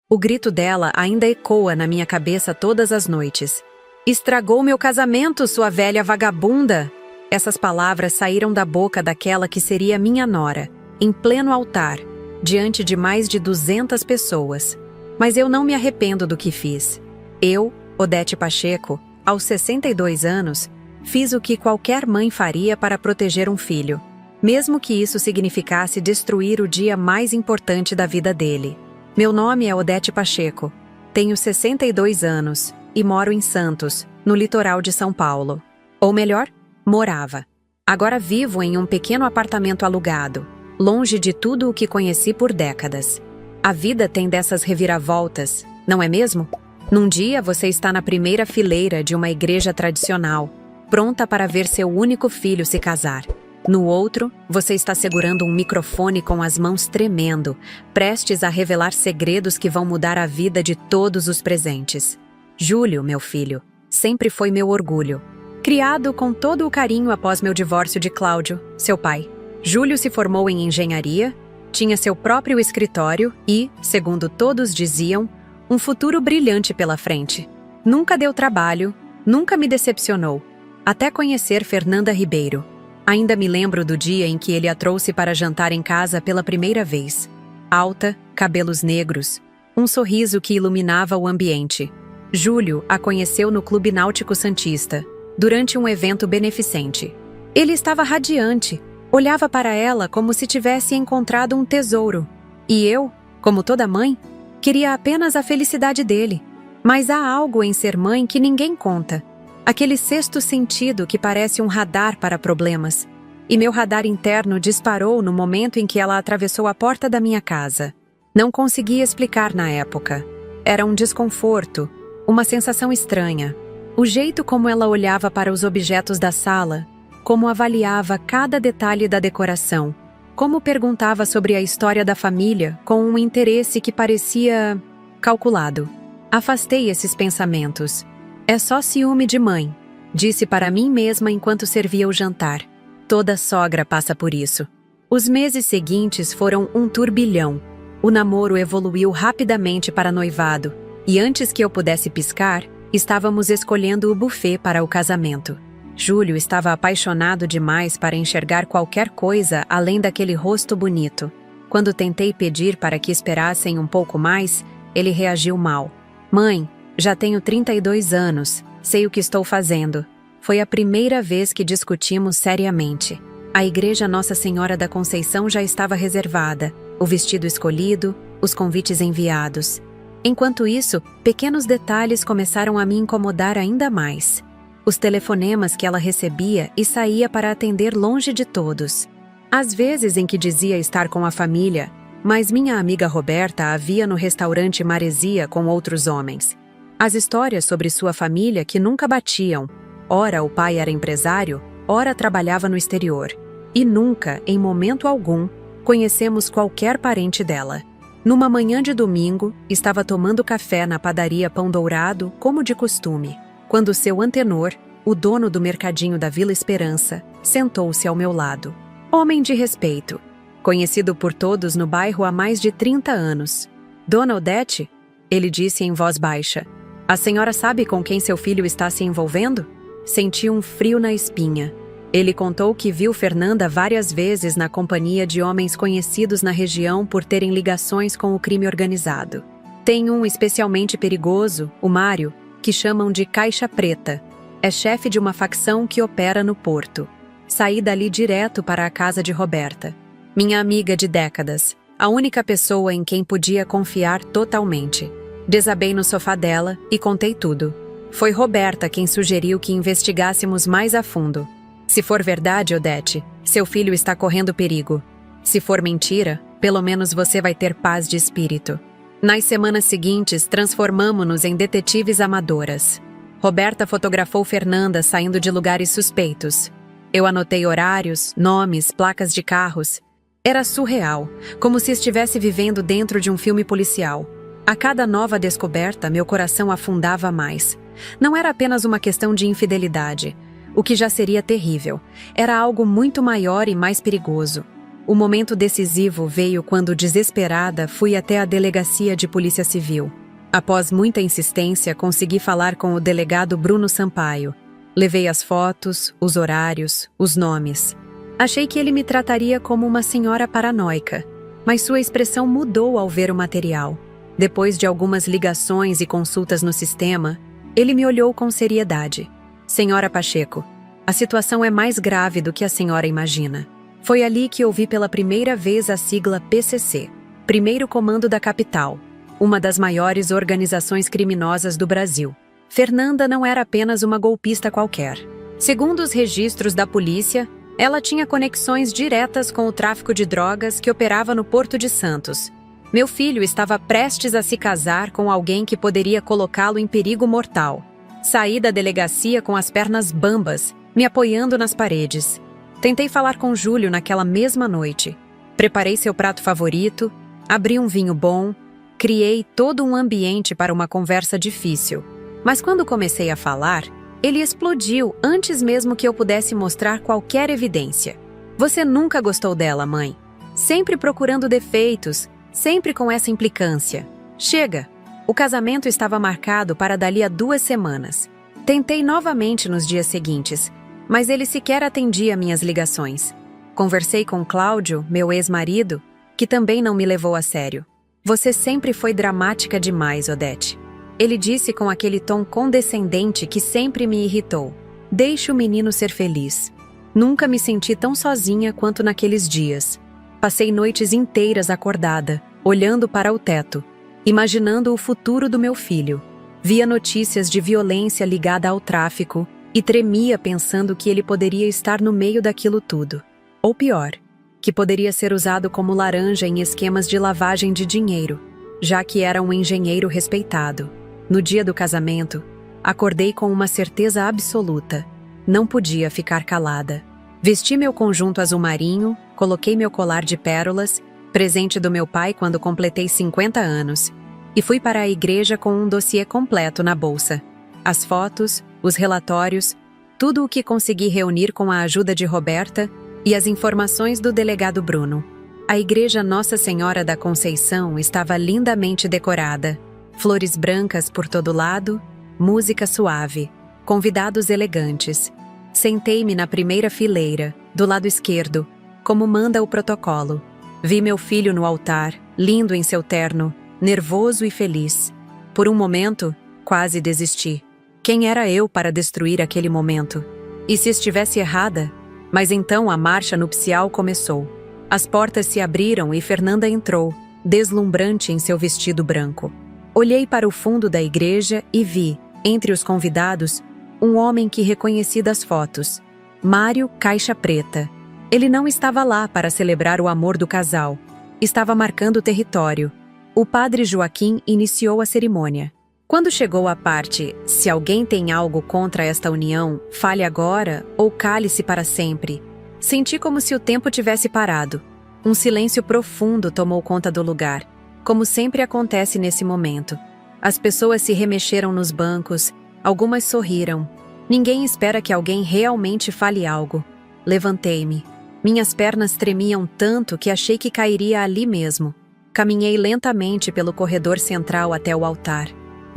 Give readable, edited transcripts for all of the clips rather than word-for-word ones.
O grito dela ainda ecoa na minha cabeça todas as noites. Estragou meu casamento, sua velha vagabunda! Essas palavras saíram da boca daquela que seria minha nora, em pleno altar, diante de mais de 200 pessoas. Mas eu não me arrependo do que fiz. Eu, Odete Pacheco, aos 62 anos, fiz o que qualquer mãe faria para proteger um filho, mesmo que isso significasse destruir o dia mais importante da vida dele. Meu nome é Odete Pacheco, tenho 62 anos e moro em Santos, no litoral de São Paulo. Ou melhor, morava. Agora vivo em um pequeno apartamento alugado, longe de tudo o que conheci por décadas. A vida tem dessas reviravoltas, não é mesmo? Num dia você está na primeira fileira de uma igreja tradicional, pronta para ver seu único filho se casar. No outro, você está segurando um microfone com as mãos tremendo, prestes a revelar segredos que vão mudar a vida de todos os presentes. Júlio, meu filho, sempre foi meu orgulho. Criado com todo o carinho após meu divórcio de Cláudio, seu pai. Júlio se formou em engenharia, tinha seu próprio escritório e, segundo todos diziam, um futuro brilhante pela frente. Nunca deu trabalho, nunca me decepcionou, até conhecer Fernanda Ribeiro. Ainda me lembro do dia em que ele a trouxe para jantar em casa pela primeira vez. Alta, cabelos negros, um sorriso que iluminava o ambiente. Júlio a conheceu no Clube Náutico Santista, durante um evento beneficente. Ele estava radiante, olhava para ela como se tivesse encontrado um tesouro. E eu, como toda mãe, queria apenas a felicidade dele. Mas há algo em ser mãe que ninguém conta. Aquele sexto sentido que parece um radar para problemas. E meu radar interno disparou no momento em que ela atravessou a porta da minha casa. Não conseguia explicar na época. Era um desconforto, uma sensação estranha. O jeito como ela olhava para os objetos da sala, como avaliava cada detalhe da decoração, como perguntava sobre a história da família com um interesse que parecia calculado. Afastei esses pensamentos. É só ciúme de mãe, disse para mim mesma enquanto servia o jantar. Toda sogra passa por isso. Os meses seguintes foram um turbilhão. O namoro evoluiu rapidamente para noivado, e antes que eu pudesse piscar, estávamos escolhendo o buffet para o casamento. Júlio estava apaixonado demais para enxergar qualquer coisa além daquele rosto bonito. Quando tentei pedir para que esperassem um pouco mais, ele reagiu mal. Mãe, já tenho 32 anos, sei o que estou fazendo. Foi a primeira vez que discutimos seriamente. A igreja Nossa Senhora da Conceição já estava reservada, o vestido escolhido, os convites enviados. Enquanto isso, pequenos detalhes começaram a me incomodar ainda mais. Os telefonemas que ela recebia e saía para atender longe de todos. Às vezes em que dizia estar com a família, mas minha amiga Roberta a via no restaurante Maresia com outros homens. As histórias sobre sua família que nunca batiam. Ora o pai era empresário, ora trabalhava no exterior. E nunca, em momento algum, conhecemos qualquer parente dela. Numa manhã de domingo, estava tomando café na padaria Pão Dourado, como de costume, quando seu antenor, o dono do mercadinho da Vila Esperança, sentou-se ao meu lado. Homem de respeito, conhecido por todos no bairro há mais de 30 anos. Dona Odete, ele disse em voz baixa, a senhora sabe com quem seu filho está se envolvendo? Senti um frio na espinha. Ele contou que viu Fernanda várias vezes na companhia de homens conhecidos na região por terem ligações com o crime organizado. Tem um especialmente perigoso, o Mário, que chamam de Caixa Preta. É chefe de uma facção que opera no Porto. Saí dali direto para a casa de Roberta. Minha amiga de décadas, a única pessoa em quem podia confiar totalmente. Desabei no sofá dela e contei tudo. Foi Roberta quem sugeriu que investigássemos mais a fundo. Se for verdade, Odete, seu filho está correndo perigo. Se for mentira, pelo menos você vai ter paz de espírito. Nas semanas seguintes, transformamo-nos em detetives amadoras. Roberta fotografou Fernanda saindo de lugares suspeitos. Eu anotei horários, nomes, placas de carros. Era surreal, como se estivesse vivendo dentro de um filme policial. A cada nova descoberta, meu coração afundava mais. Não era apenas uma questão de infidelidade, o que já seria terrível. Era algo muito maior e mais perigoso. O momento decisivo veio quando, desesperada, fui até a delegacia de Polícia Civil. Após muita insistência, consegui falar com o delegado Bruno Sampaio. Levei as fotos, os horários, os nomes. Achei que ele me trataria como uma senhora paranoica, mas sua expressão mudou ao ver o material. Depois de algumas ligações e consultas no sistema, ele me olhou com seriedade. Senhora Pacheco, a situação é mais grave do que a senhora imagina. Foi ali que ouvi pela primeira vez a sigla PCC, Primeiro Comando da Capital, uma das maiores organizações criminosas do Brasil. Fernanda não era apenas uma golpista qualquer. Segundo os registros da polícia, ela tinha conexões diretas com o tráfico de drogas que operava no Porto de Santos. Meu filho estava prestes a se casar com alguém que poderia colocá-lo em perigo mortal. Saí da delegacia com as pernas bambas, me apoiando nas paredes. Tentei falar com Júlio naquela mesma noite. Preparei seu prato favorito, abri um vinho bom, criei todo um ambiente para uma conversa difícil. Mas quando comecei a falar, ele explodiu antes mesmo que eu pudesse mostrar qualquer evidência. Você nunca gostou dela, mãe. Sempre procurando defeitos, sempre com essa implicância. Chega! O casamento estava marcado para dali a 2 semanas. Tentei novamente nos dias seguintes, mas ele sequer atendia minhas ligações. Conversei com Cláudio, meu ex-marido, que também não me levou a sério. Você sempre foi dramática demais, Odete. Ele disse com aquele tom condescendente que sempre me irritou. Deixe o menino ser feliz. Nunca me senti tão sozinha quanto naqueles dias. Passei noites inteiras acordada, olhando para o teto, imaginando o futuro do meu filho. Via notícias de violência ligada ao tráfico e tremia pensando que ele poderia estar no meio daquilo tudo. Ou pior, que poderia ser usado como laranja em esquemas de lavagem de dinheiro, já que era um engenheiro respeitado. No dia do casamento, acordei com uma certeza absoluta. Não podia ficar calada. Vesti meu conjunto azul marinho, coloquei meu colar de pérolas, presente do meu pai quando completei 50 anos, e fui para a igreja com um dossiê completo na bolsa. As fotos, os relatórios, tudo o que consegui reunir com a ajuda de Roberta e as informações do delegado Bruno. A igreja Nossa Senhora da Conceição estava lindamente decorada. Flores brancas por todo lado, música suave, convidados elegantes. Sentei-me na primeira fileira, do lado esquerdo, como manda o protocolo. Vi meu filho no altar, lindo em seu terno, nervoso e feliz. Por um momento, quase desisti. Quem era eu para destruir aquele momento? E se estivesse errada? Mas então a marcha nupcial começou. As portas se abriram e Fernanda entrou, deslumbrante em seu vestido branco. Olhei para o fundo da igreja e vi, entre os convidados, um homem que reconheci das fotos. Mário Caixa Preta. Ele não estava lá para celebrar o amor do casal. Estava marcando o território. O padre Joaquim iniciou a cerimônia. Quando chegou a parte, se alguém tem algo contra esta união, fale agora ou cale-se para sempre. Senti como se o tempo tivesse parado. Um silêncio profundo tomou conta do lugar, como sempre acontece nesse momento. As pessoas se remexeram nos bancos, algumas sorriram. Ninguém espera que alguém realmente fale algo. Levantei-me. Minhas pernas tremiam tanto que achei que cairia ali mesmo. Caminhei lentamente pelo corredor central até o altar.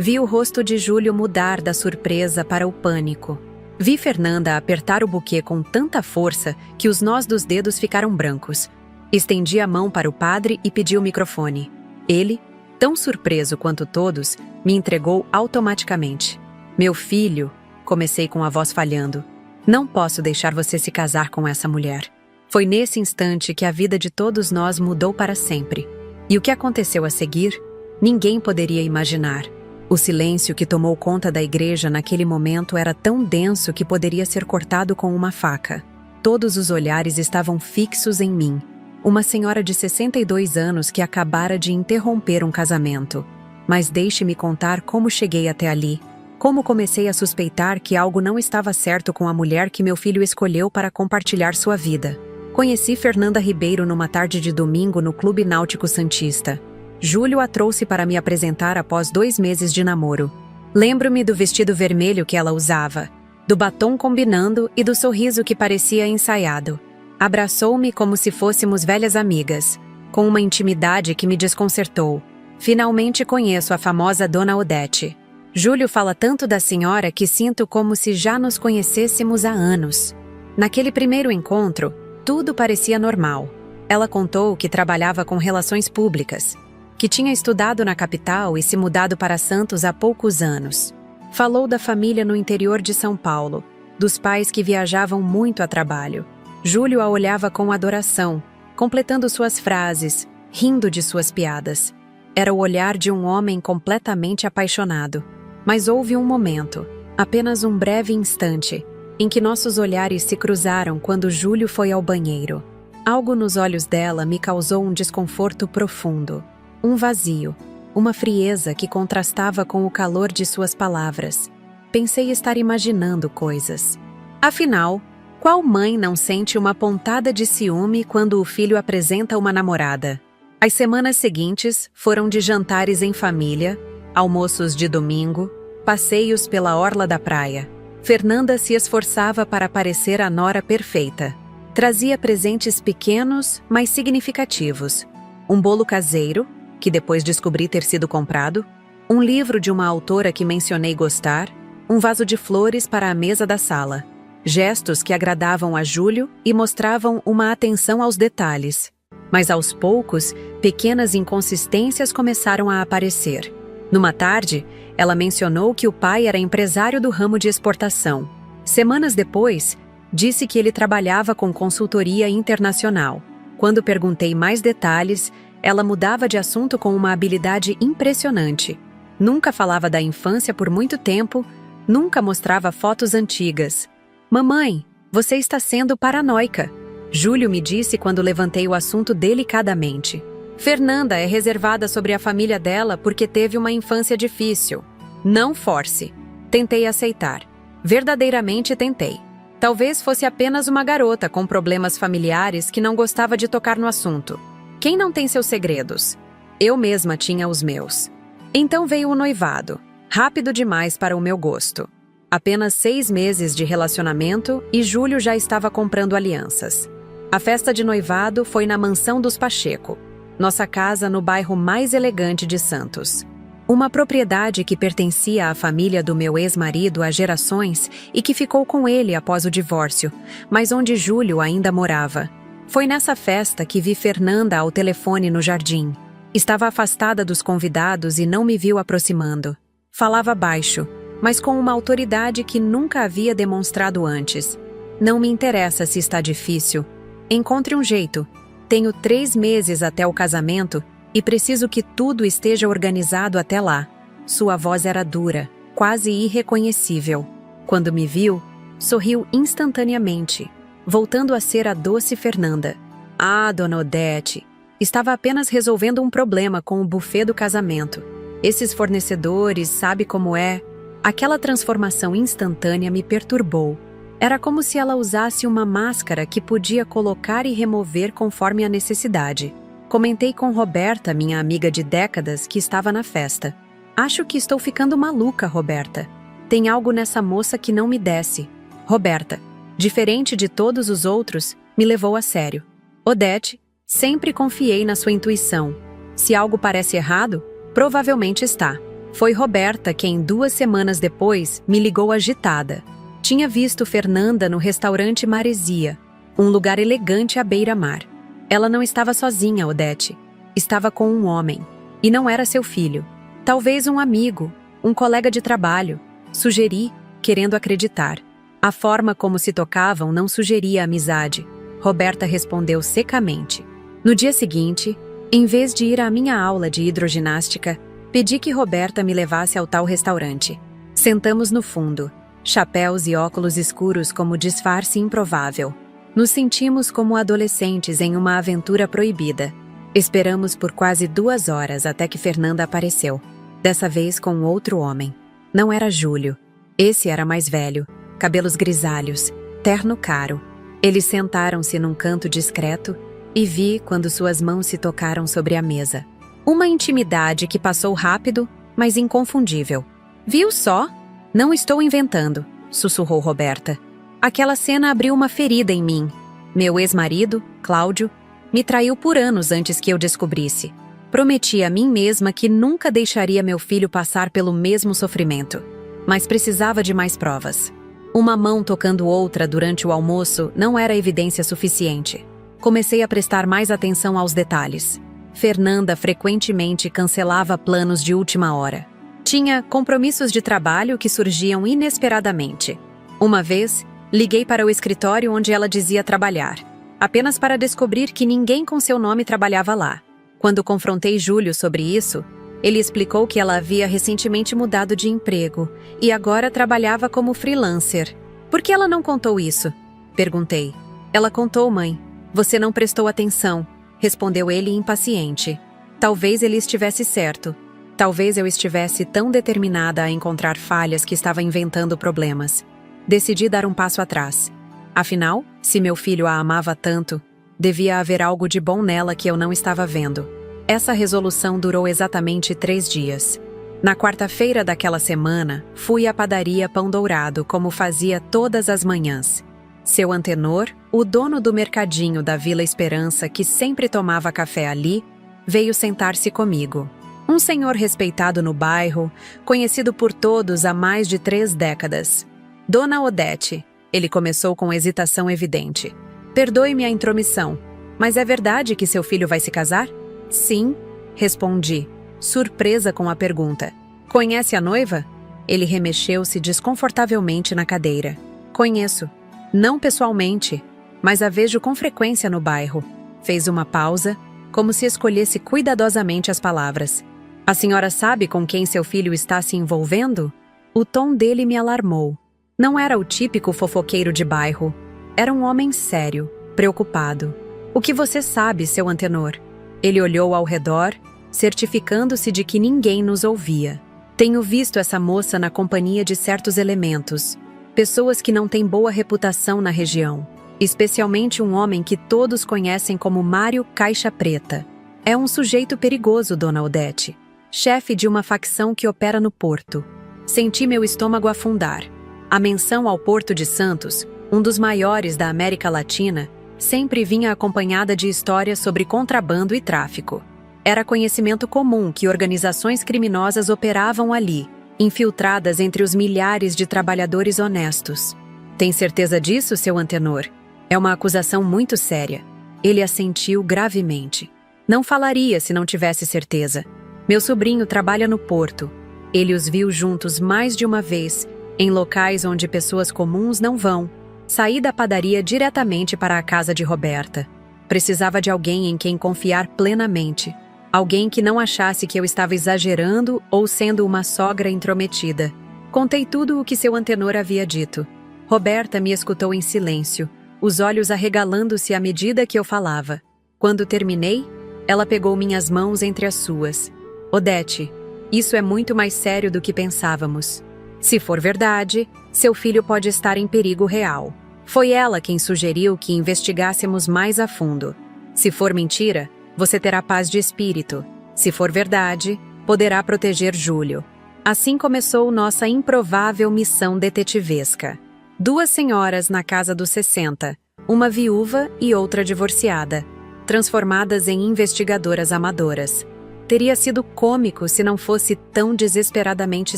Vi o rosto de Júlio mudar da surpresa para o pânico. Vi Fernanda apertar o buquê com tanta força que os nós dos dedos ficaram brancos. Estendi a mão para o padre e pedi o microfone. Ele, tão surpreso quanto todos, me entregou automaticamente. Meu filho, comecei com a voz falhando. Não posso deixar você se casar com essa mulher. Foi nesse instante que a vida de todos nós mudou para sempre. E o que aconteceu a seguir, ninguém poderia imaginar. O silêncio que tomou conta da igreja naquele momento era tão denso que poderia ser cortado com uma faca. Todos os olhares estavam fixos em mim. Uma senhora de 62 anos que acabara de interromper um casamento. Mas deixe-me contar como cheguei até ali. Como comecei a suspeitar que algo não estava certo com a mulher que meu filho escolheu para compartilhar sua vida. Conheci Fernanda Ribeiro numa tarde de domingo no Clube Náutico Santista. Júlio a trouxe para me apresentar após 2 meses de namoro. Lembro-me do vestido vermelho que ela usava, do batom combinando e do sorriso que parecia ensaiado. Abraçou-me como se fôssemos velhas amigas, com uma intimidade que me desconcertou. Finalmente conheço a famosa Dona Odete. Júlio fala tanto da senhora que sinto como se já nos conhecêssemos há anos. Naquele primeiro encontro, tudo parecia normal. Ela contou que trabalhava com relações públicas, que tinha estudado na capital e se mudado para Santos há poucos anos. Falou da família no interior de São Paulo, dos pais que viajavam muito a trabalho. Júlio a olhava com adoração, completando suas frases, rindo de suas piadas. Era o olhar de um homem completamente apaixonado. Mas houve um momento, apenas um breve instante, em que nossos olhares se cruzaram quando Júlio foi ao banheiro. Algo nos olhos dela me causou um desconforto profundo. Um vazio, uma frieza que contrastava com o calor de suas palavras. Pensei estar imaginando coisas. Afinal, qual mãe não sente uma pontada de ciúme quando o filho apresenta uma namorada? As semanas seguintes foram de jantares em família, almoços de domingo, passeios pela orla da praia. Fernanda se esforçava para parecer a nora perfeita. Trazia presentes pequenos, mas significativos. Um bolo caseiro, que depois descobri ter sido comprado, um livro de uma autora que mencionei gostar, um vaso de flores para a mesa da sala. Gestos que agradavam a Júlio e mostravam uma atenção aos detalhes. Mas aos poucos, pequenas inconsistências começaram a aparecer. Numa tarde, ela mencionou que o pai era empresário do ramo de exportação. Semanas depois, disse que ele trabalhava com consultoria internacional. Quando perguntei mais detalhes, ela mudava de assunto com uma habilidade impressionante. Nunca falava da infância por muito tempo, nunca mostrava fotos antigas. "Mamãe, você está sendo paranoica", Júlio me disse quando levantei o assunto delicadamente. "Fernanda é reservada sobre a família dela porque teve uma infância difícil. Não force." Tentei aceitar. Verdadeiramente tentei. Talvez fosse apenas uma garota com problemas familiares que não gostava de tocar no assunto. Quem não tem seus segredos? Eu mesma tinha os meus. Então veio o noivado. Rápido demais para o meu gosto. Apenas 6 meses de relacionamento e Júlio já estava comprando alianças. A festa de noivado foi na mansão dos Pacheco, nossa casa no bairro mais elegante de Santos. Uma propriedade que pertencia à família do meu ex-marido há gerações e que ficou com ele após o divórcio, mas onde Júlio ainda morava. Foi nessa festa que vi Fernanda ao telefone no jardim. Estava afastada dos convidados e não me viu aproximando. Falava baixo, mas com uma autoridade que nunca havia demonstrado antes. "Não me interessa se está difícil. Encontre um jeito. Tenho 3 meses até o casamento e preciso que tudo esteja organizado até lá." Sua voz era dura, quase irreconhecível. Quando me viu, sorriu instantaneamente, voltando a ser a doce Fernanda. "Ah, Dona Odete, estava apenas resolvendo um problema com o buffet do casamento. Esses fornecedores, sabe como é?" Aquela transformação instantânea me perturbou. Era como se ela usasse uma máscara que podia colocar e remover conforme a necessidade. Comentei com Roberta, minha amiga de décadas, que estava na festa. "Acho que estou ficando maluca, Roberta. Tem algo nessa moça que não me desce." Roberta, diferente de todos os outros, me levou a sério. "Odete, sempre confiei na sua intuição. Se algo parece errado, provavelmente está." Foi Roberta quem, 2 semanas depois, me ligou agitada. Tinha visto Fernanda no restaurante Maresia, um lugar elegante à beira-mar. Ela não estava sozinha, Odete. Estava com um homem. E não era seu filho. Talvez um amigo, um colega de trabalho. Sugeri, querendo acreditar. A forma como se tocavam não sugeria amizade. Roberta respondeu secamente. No dia seguinte, em vez de ir à minha aula de hidroginástica, pedi que Roberta me levasse ao tal restaurante. Sentamos no fundo, chapéus e óculos escuros como disfarce improvável. Nos sentimos como adolescentes em uma aventura proibida. Esperamos por quase 2 horas até que Fernanda apareceu, dessa vez com outro homem. Não era Júlio. Esse era mais velho, cabelos grisalhos, terno caro. Eles sentaram-se num canto discreto e vi quando suas mãos se tocaram sobre a mesa. Uma intimidade que passou rápido, mas inconfundível. "Viu só? Não estou inventando", sussurrou Roberta. "Aquela cena abriu uma ferida em mim. Meu ex-marido, Cláudio, me traiu por anos antes que eu descobrisse. Prometi a mim mesma que nunca deixaria meu filho passar pelo mesmo sofrimento, mas precisava de mais provas. Uma mão tocando outra durante o almoço não era evidência suficiente. Comecei a prestar mais atenção aos detalhes. Fernanda frequentemente cancelava planos de última hora. Tinha compromissos de trabalho que surgiam inesperadamente. Uma vez, liguei para o escritório onde ela dizia trabalhar, apenas para descobrir que ninguém com seu nome trabalhava lá. Quando confrontei Júlio sobre isso, ele explicou que ela havia recentemente mudado de emprego e agora trabalhava como freelancer. Por que ela não contou isso? Perguntei. Ela contou, mãe. Você não prestou atenção, respondeu ele impaciente. Talvez ele estivesse certo. Talvez eu estivesse tão determinada a encontrar falhas que estava inventando problemas. Decidi dar um passo atrás. Afinal, se meu filho a amava tanto, devia haver algo de bom nela que eu não estava vendo. Essa resolução durou exatamente 3 dias. Na quarta-feira daquela semana, fui à padaria Pão Dourado, como fazia todas as manhãs. Seu Antenor, o dono do mercadinho da Vila Esperança, que sempre tomava café ali, veio sentar-se comigo. Um senhor respeitado no bairro, conhecido por todos há mais de 3 décadas. Dona Odete, ele começou com hesitação evidente. Perdoe-me a intromissão, mas é verdade que seu filho vai se casar? Sim, respondi, surpresa com a pergunta. Conhece a noiva? Ele remexeu-se desconfortavelmente na cadeira. Conheço. Não pessoalmente, mas a vejo com frequência no bairro. Fez uma pausa, como se escolhesse cuidadosamente as palavras. A senhora sabe com quem seu filho está se envolvendo? O tom dele me alarmou. Não era o típico fofoqueiro de bairro. Era um homem sério, preocupado. O que você sabe, seu Antenor? Ele olhou ao redor, certificando-se de que ninguém nos ouvia. Tenho visto essa moça na companhia de certos elementos, pessoas que não têm boa reputação na região, especialmente um homem que todos conhecem como Mário Caixa Preta. É um sujeito perigoso, Dona Odete, chefe de uma facção que opera no Porto. Senti meu estômago afundar. A menção ao Porto de Santos, um dos maiores da América Latina, sempre vinha acompanhada de histórias sobre contrabando e tráfico. Era conhecimento comum que organizações criminosas operavam ali, infiltradas entre os milhares de trabalhadores honestos. Tem certeza disso, seu Antenor? É uma acusação muito séria. Ele assentiu gravemente. Não falaria se não tivesse certeza. Meu sobrinho trabalha no Porto. Ele os viu juntos mais de uma vez, em locais onde pessoas comuns não vão. Saí da padaria diretamente para a casa de Roberta. Precisava de alguém em quem confiar plenamente. Alguém que não achasse que eu estava exagerando ou sendo uma sogra intrometida. Contei tudo o que seu Antenor havia dito. Roberta me escutou em silêncio, os olhos arregalando-se à medida que eu falava. Quando terminei, ela pegou minhas mãos entre as suas. Odete, isso é muito mais sério do que pensávamos. Se for verdade, seu filho pode estar em perigo real. Foi ela quem sugeriu que investigássemos mais a fundo. Se for mentira, você terá paz de espírito. Se for verdade, poderá proteger Júlio. Assim começou nossa improvável missão detetivesca. 2 senhoras na casa dos 60, uma viúva e outra divorciada, transformadas em investigadoras amadoras. Teria sido cômico se não fosse tão desesperadamente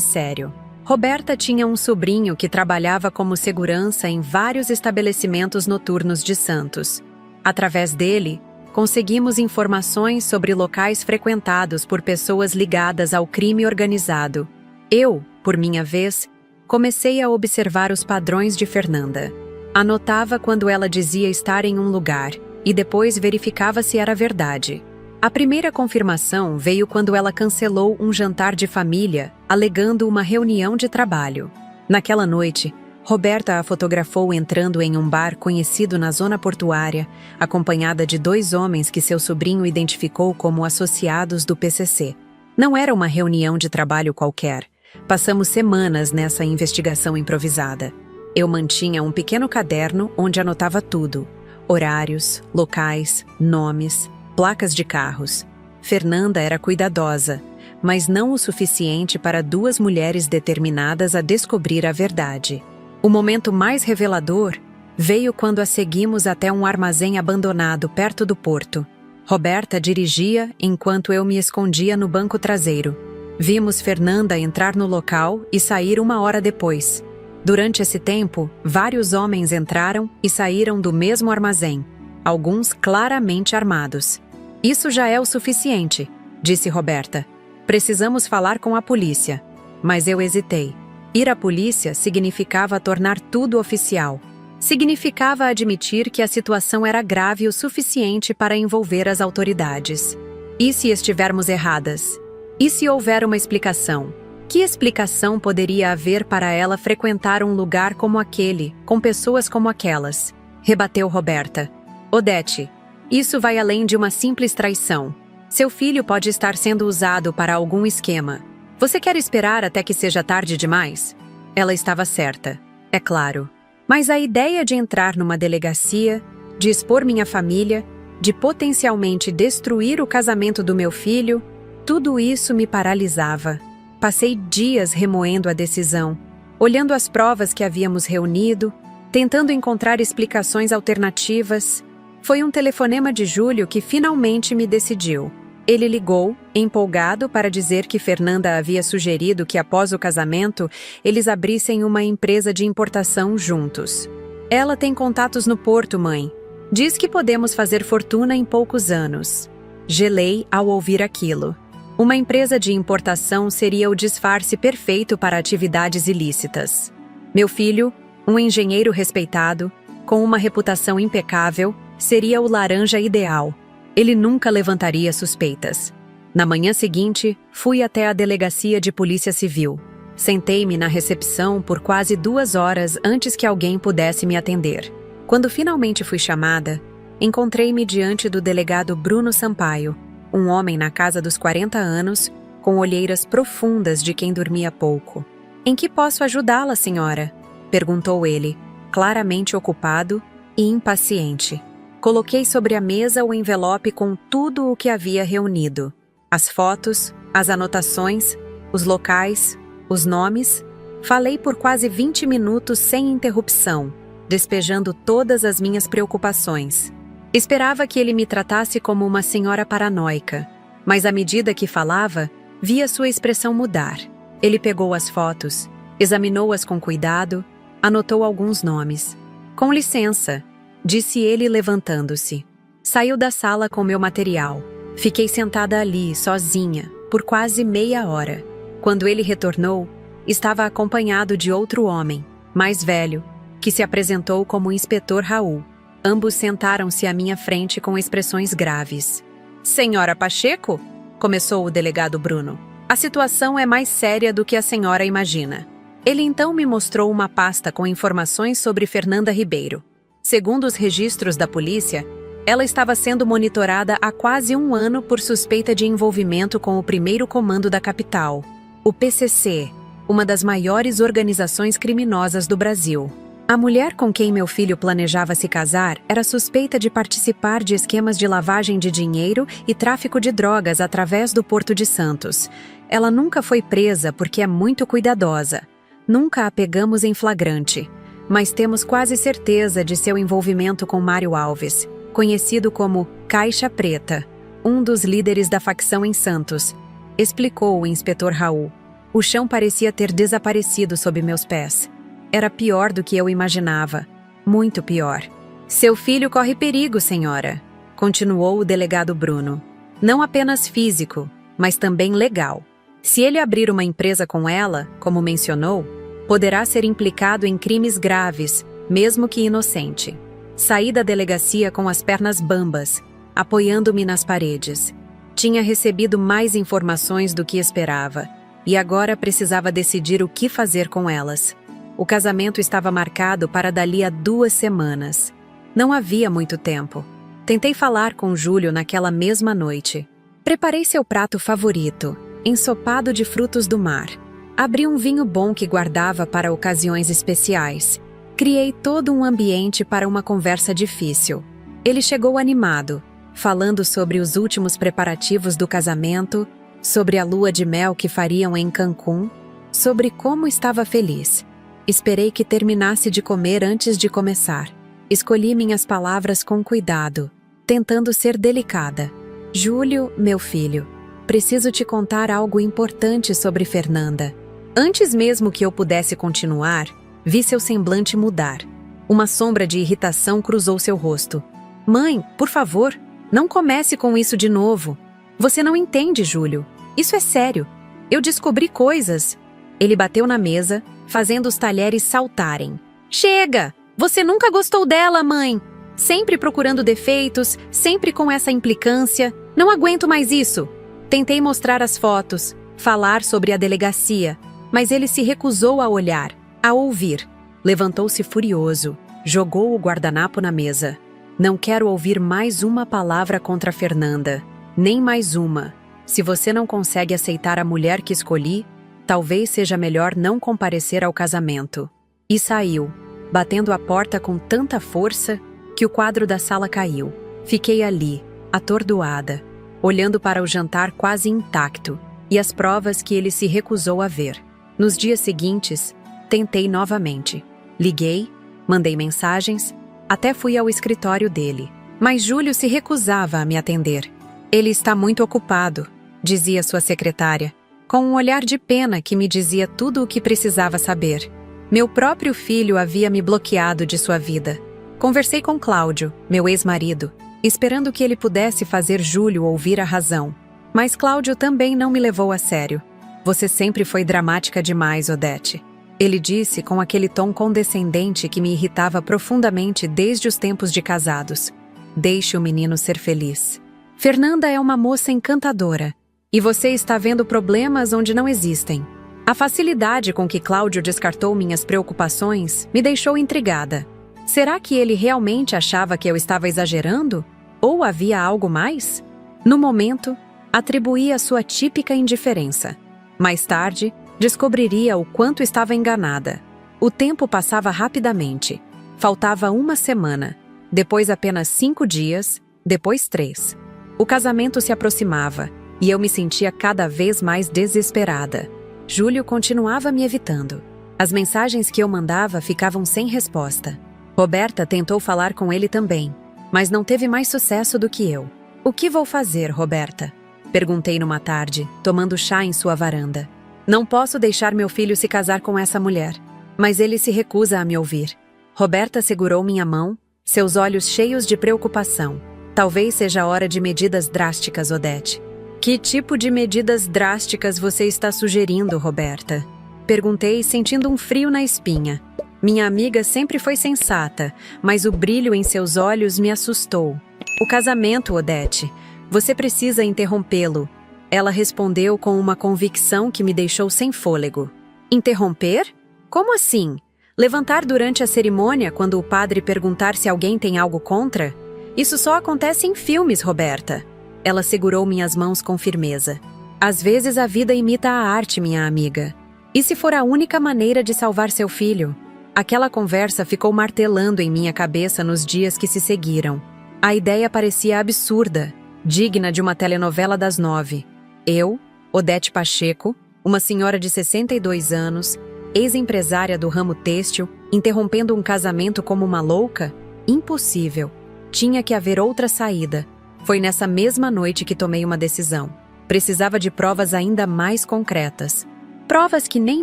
sério. Roberta tinha um sobrinho que trabalhava como segurança em vários estabelecimentos noturnos de Santos. Através dele, conseguimos informações sobre locais frequentados por pessoas ligadas ao crime organizado. Eu, por minha vez, comecei a observar os padrões de Fernanda. Anotava quando ela dizia estar em um lugar e depois verificava se era verdade. A primeira confirmação veio quando ela cancelou um jantar de família, alegando uma reunião de trabalho. Naquela noite, Roberta a fotografou entrando em um bar conhecido na zona portuária, acompanhada de 2 homens que seu sobrinho identificou como associados do PCC. Não era uma reunião de trabalho qualquer. Passamos semanas nessa investigação improvisada. Eu mantinha um pequeno caderno onde anotava tudo: horários, locais, nomes, placas de carros. Fernanda era cuidadosa, mas não o suficiente para 2 mulheres determinadas a descobrir a verdade. O momento mais revelador Veio quando a seguimos até um armazém abandonado perto do porto. Roberta dirigia enquanto eu me escondia no banco traseiro. Vimos Fernanda entrar no local e sair 1 hora depois. Durante esse tempo, vários homens entraram e saíram do mesmo armazém, alguns claramente armados. Isso já é o suficiente, disse Roberta. Precisamos falar com a polícia. Mas eu hesitei. Ir à polícia significava tornar tudo oficial. Significava admitir que a situação era grave o suficiente para envolver as autoridades. E se estivermos erradas? E se houver uma explicação? Que explicação poderia haver para ela frequentar um lugar como aquele, com pessoas como aquelas? Rebateu Roberta. Odete, isso vai além de uma simples traição. Seu filho pode estar sendo usado para algum esquema. Você quer esperar até que seja tarde demais? Ela estava certa, é claro. Mas a ideia de entrar numa delegacia, de expor minha família, de potencialmente destruir o casamento do meu filho, tudo isso me paralisava. Passei dias remoendo a decisão, olhando as provas que havíamos reunido, tentando encontrar explicações alternativas. Foi um telefonema de Júlio que finalmente me decidiu. Ele ligou, empolgado, para dizer que Fernanda havia sugerido que após o casamento eles abrissem uma empresa de importação juntos. Ela tem contatos no Porto, mãe. Diz que podemos fazer fortuna em poucos anos. Gelei ao ouvir aquilo. Uma empresa de importação seria o disfarce perfeito para atividades ilícitas. Meu filho, um engenheiro respeitado, com uma reputação impecável, seria o laranja ideal. Ele nunca levantaria suspeitas. Na manhã seguinte, fui até a delegacia de polícia civil. Sentei-me na recepção por quase 2 horas antes que alguém pudesse me atender. Quando finalmente fui chamada, encontrei-me diante do delegado Bruno Sampaio, um homem na casa dos 40 anos, com olheiras profundas de quem dormia pouco. "Em que posso ajudá-la, senhora?" perguntou ele, claramente ocupado e impaciente. Coloquei sobre a mesa o envelope com tudo o que havia reunido. As fotos, as anotações, os locais, os nomes. Falei por quase 20 minutos sem interrupção, despejando todas as minhas preocupações. Esperava que ele me tratasse como uma senhora paranoica, mas à medida que falava, via sua expressão mudar. Ele pegou as fotos, examinou-as com cuidado, anotou alguns nomes. "Com licença", disse ele levantando-se. Saiu da sala com meu material. Fiquei sentada ali, sozinha, por quase meia hora. Quando ele retornou, estava acompanhado de outro homem, mais velho, que se apresentou como o inspetor Raul. Ambos sentaram-se à minha frente com expressões graves. "Senhora Pacheco?" começou o delegado Bruno. "A situação é mais séria do que a senhora imagina." Ele então me mostrou uma pasta com informações sobre Fernanda Ribeiro. Segundo os registros da polícia, ela estava sendo monitorada há quase 1 ano por suspeita de envolvimento com o primeiro comando da capital, o PCC, uma das maiores organizações criminosas do Brasil. A mulher com quem meu filho planejava se casar era suspeita de participar de esquemas de lavagem de dinheiro e tráfico de drogas através do Porto de Santos. Ela nunca foi presa porque é muito cuidadosa. Nunca a pegamos em flagrante, mas temos quase certeza de seu envolvimento com Mário Alves, conhecido como Caixa Preta, um dos líderes da facção em Santos, explicou o inspetor Raul. O chão parecia ter desaparecido sob meus pés. Era pior do que eu imaginava. Muito pior. "Seu filho corre perigo, senhora", continuou o delegado Bruno. "Não apenas físico, mas também legal. Se ele abrir uma empresa com ela, como mencionou, poderá ser implicado em crimes graves, mesmo que inocente." Saí da delegacia com as pernas bambas, apoiando-me nas paredes. Tinha recebido mais informações do que esperava, e agora precisava decidir o que fazer com elas. O casamento estava marcado para dali a 2 semanas. Não havia muito tempo. Tentei falar com Júlio naquela mesma noite. Preparei seu prato favorito, ensopado de frutos do mar. Abri um vinho bom que guardava para ocasiões especiais. Criei todo um ambiente para uma conversa difícil. Ele chegou animado, falando sobre os últimos preparativos do casamento, sobre a lua de mel que fariam em Cancún, sobre como estava feliz. Esperei que terminasse de comer antes de começar. Escolhi minhas palavras com cuidado, tentando ser delicada. Júlio, meu filho, preciso te contar algo importante sobre Fernanda. Antes mesmo que eu pudesse continuar, vi seu semblante mudar. Uma sombra de irritação cruzou seu rosto. Mãe, por favor, não comece com isso de novo. Você não entende, Júlio. Isso é sério. Eu descobri coisas. Ele bateu na mesa, fazendo os talheres saltarem. Chega! Você nunca gostou dela, mãe! Sempre procurando defeitos, sempre com essa implicância. Não aguento mais isso. Tentei mostrar as fotos, falar sobre a delegacia, mas ele se recusou a olhar, a ouvir. Levantou-se furioso, jogou o guardanapo na mesa. Não quero ouvir mais uma palavra contra Fernanda, nem mais uma. Se você não consegue aceitar a mulher que escolhi, talvez seja melhor não comparecer ao casamento. E saiu, batendo a porta com tanta força que o quadro da sala caiu. Fiquei ali, atordoada, olhando para o jantar quase intacto e as provas que ele se recusou a ver. Nos dias seguintes, tentei novamente. Liguei, mandei mensagens, até fui ao escritório dele. Mas Júlio se recusava a me atender. Ele está muito ocupado, dizia sua secretária, com um olhar de pena que me dizia tudo o que precisava saber. Meu próprio filho havia me bloqueado de sua vida. Conversei com Cláudio, meu ex-marido, esperando que ele pudesse fazer Júlio ouvir a razão. Mas Cláudio também não me levou a sério. Você sempre foi dramática demais, Odete. Ele disse com aquele tom condescendente que me irritava profundamente desde os tempos de casados. Deixe o menino ser feliz. Fernanda é uma moça encantadora, e você está vendo problemas onde não existem. A facilidade com que Cláudio descartou minhas preocupações me deixou intrigada. Será que ele realmente achava que eu estava exagerando? Ou havia algo mais? No momento, atribuí a sua típica indiferença. Mais tarde, descobriria o quanto estava enganada. O tempo passava rapidamente. Faltava uma semana, depois apenas 5 dias, depois 3. O casamento se aproximava e eu me sentia cada vez mais desesperada. Júlio continuava me evitando. As mensagens que eu mandava ficavam sem resposta. Roberta tentou falar com ele também, mas não teve mais sucesso do que eu. O que vou fazer, Roberta? Perguntei numa tarde, tomando chá em sua varanda. Não posso deixar meu filho se casar com essa mulher, mas ele se recusa a me ouvir. Roberta segurou minha mão, seus olhos cheios de preocupação. Talvez seja a hora de medidas drásticas, Odete. Que tipo de medidas drásticas você está sugerindo, Roberta? Perguntei, sentindo um frio na espinha. Minha amiga sempre foi sensata, mas o brilho em seus olhos me assustou. O casamento, Odete. Você precisa interrompê-lo. Ela respondeu com uma convicção que me deixou sem fôlego. Interromper? Como assim? Levantar durante a cerimônia quando o padre perguntar se alguém tem algo contra? Isso só acontece em filmes, Roberta. Ela segurou minhas mãos com firmeza. Às vezes a vida imita a arte, minha amiga. E se for a única maneira de salvar seu filho? Aquela conversa ficou martelando em minha cabeça nos dias que se seguiram. A ideia parecia absurda, digna de uma telenovela das 9. Eu, Odete Pacheco, uma senhora de 62 anos, ex-empresária do ramo têxtil, interrompendo um casamento como uma louca? Impossível. Tinha que haver outra saída. Foi nessa mesma noite que tomei uma decisão. Precisava de provas ainda mais concretas. Provas que nem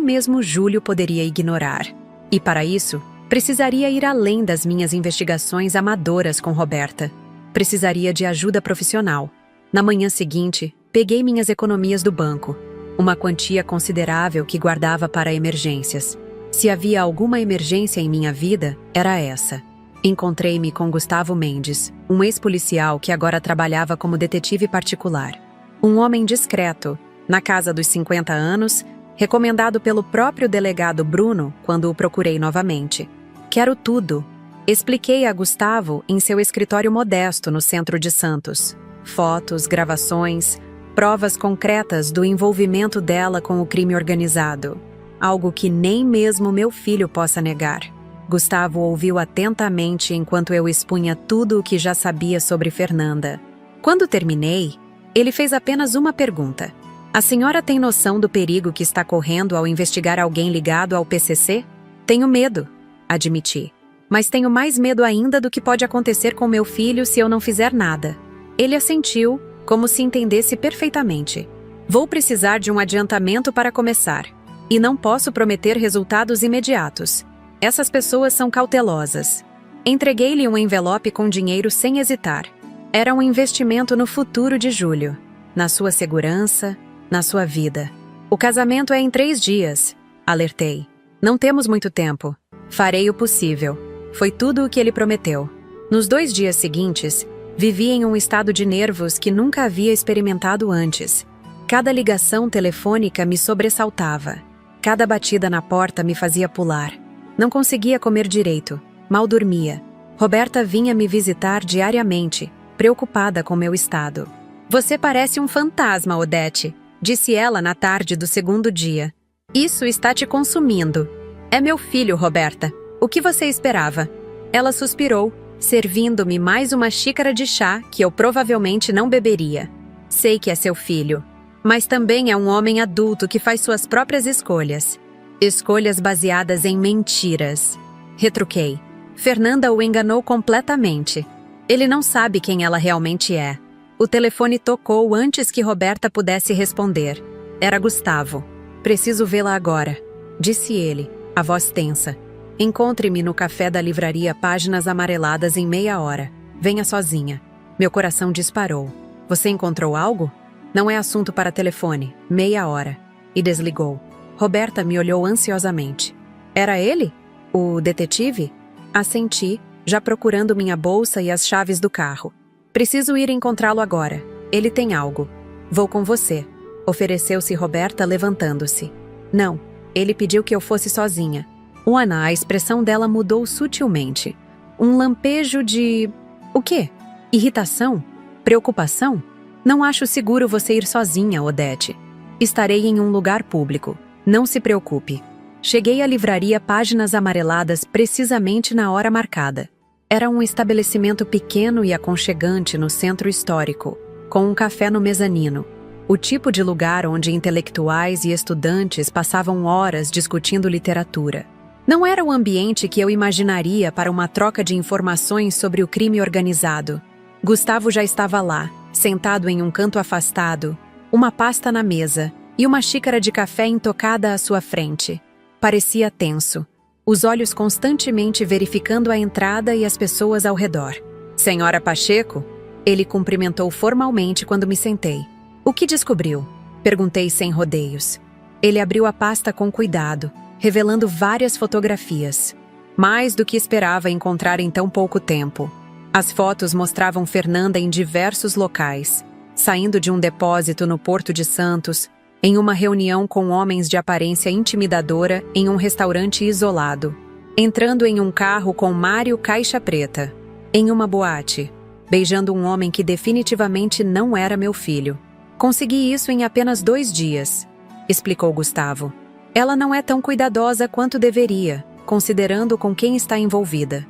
mesmo Júlio poderia ignorar. E para isso, precisaria ir além das minhas investigações amadoras com Roberta. Precisaria de ajuda profissional. Na manhã seguinte, peguei minhas economias do banco, uma quantia considerável que guardava para emergências. Se havia alguma emergência em minha vida, era essa. Encontrei-me com Gustavo Mendes, um ex-policial que agora trabalhava como detetive particular. Um homem discreto, na casa dos 50 anos, recomendado pelo próprio delegado Bruno quando o procurei novamente. Quero tudo. Expliquei a Gustavo em seu escritório modesto no centro de Santos. Fotos, gravações, provas concretas do envolvimento dela com o crime organizado. Algo que nem mesmo meu filho possa negar. Gustavo ouviu atentamente enquanto eu expunha tudo o que já sabia sobre Fernanda. Quando terminei, ele fez apenas uma pergunta. A senhora tem noção do perigo que está correndo ao investigar alguém ligado ao PCC? Tenho medo, admiti. Mas tenho mais medo ainda do que pode acontecer com meu filho se eu não fizer nada. Ele assentiu, como se entendesse perfeitamente. Vou precisar de um adiantamento para começar. E não posso prometer resultados imediatos. Essas pessoas são cautelosas. Entreguei-lhe um envelope com dinheiro sem hesitar. Era um investimento no futuro de Júlio, na sua segurança, na sua vida. O casamento é em 3 dias, alertei. Não temos muito tempo. Farei o possível. Foi tudo o que ele prometeu. Nos 2 dias seguintes, vivi em um estado de nervos que nunca havia experimentado antes. Cada ligação telefônica me sobressaltava. Cada batida na porta me fazia pular. Não conseguia comer direito. Mal dormia. Roberta vinha me visitar diariamente, preocupada com meu estado. Você parece um fantasma, Odete, disse ela na tarde do 2º dia. Isso está te consumindo. É meu filho, Roberta. O que você esperava? Ela suspirou, servindo-me mais uma xícara de chá que eu provavelmente não beberia. Sei que é seu filho, mas também é um homem adulto que faz suas próprias escolhas. Escolhas baseadas em mentiras. Retruquei. Fernanda o enganou completamente. Ele não sabe quem ela realmente é. O telefone tocou antes que Roberta pudesse responder. Era Gustavo. Preciso vê-la agora, disse ele, a voz tensa. Encontre-me no café da livraria Páginas Amareladas em meia hora. Venha sozinha. Meu coração disparou. Você encontrou algo? Não é assunto para telefone. Meia hora. E desligou. Roberta me olhou ansiosamente. Era ele? O detetive? Assenti, já procurando minha bolsa e as chaves do carro. Preciso ir encontrá-lo agora. Ele tem algo. Vou com você. Ofereceu-se Roberta levantando-se. Não, ele pediu que eu fosse sozinha. Ana, a expressão dela mudou sutilmente. Um lampejo de... O quê? Irritação? Preocupação? Não acho seguro você ir sozinha, Odete. Estarei em um lugar público. Não se preocupe. Cheguei à livraria Páginas Amareladas precisamente na hora marcada. Era um estabelecimento pequeno e aconchegante no centro histórico, com um café no mezanino. O tipo de lugar onde intelectuais e estudantes passavam horas discutindo literatura. Não era o ambiente que eu imaginaria para uma troca de informações sobre o crime organizado. Gustavo já estava lá, sentado em um canto afastado, uma pasta na mesa e uma xícara de café intocada à sua frente. Parecia tenso, os olhos constantemente verificando a entrada e as pessoas ao redor. Senhora Pacheco? Ele cumprimentou formalmente quando me sentei. O que descobriu? Perguntei sem rodeios. Ele abriu a pasta com cuidado, revelando várias fotografias. Mais do que esperava encontrar em tão pouco tempo. As fotos mostravam Fernanda em diversos locais, saindo de um depósito no Porto de Santos, em uma reunião com homens de aparência intimidadora em um restaurante isolado, entrando em um carro com Mário Caixa Preta, em uma boate, beijando um homem que definitivamente não era meu filho. Consegui isso em apenas 2 dias, explicou Gustavo. Ela não é tão cuidadosa quanto deveria, considerando com quem está envolvida.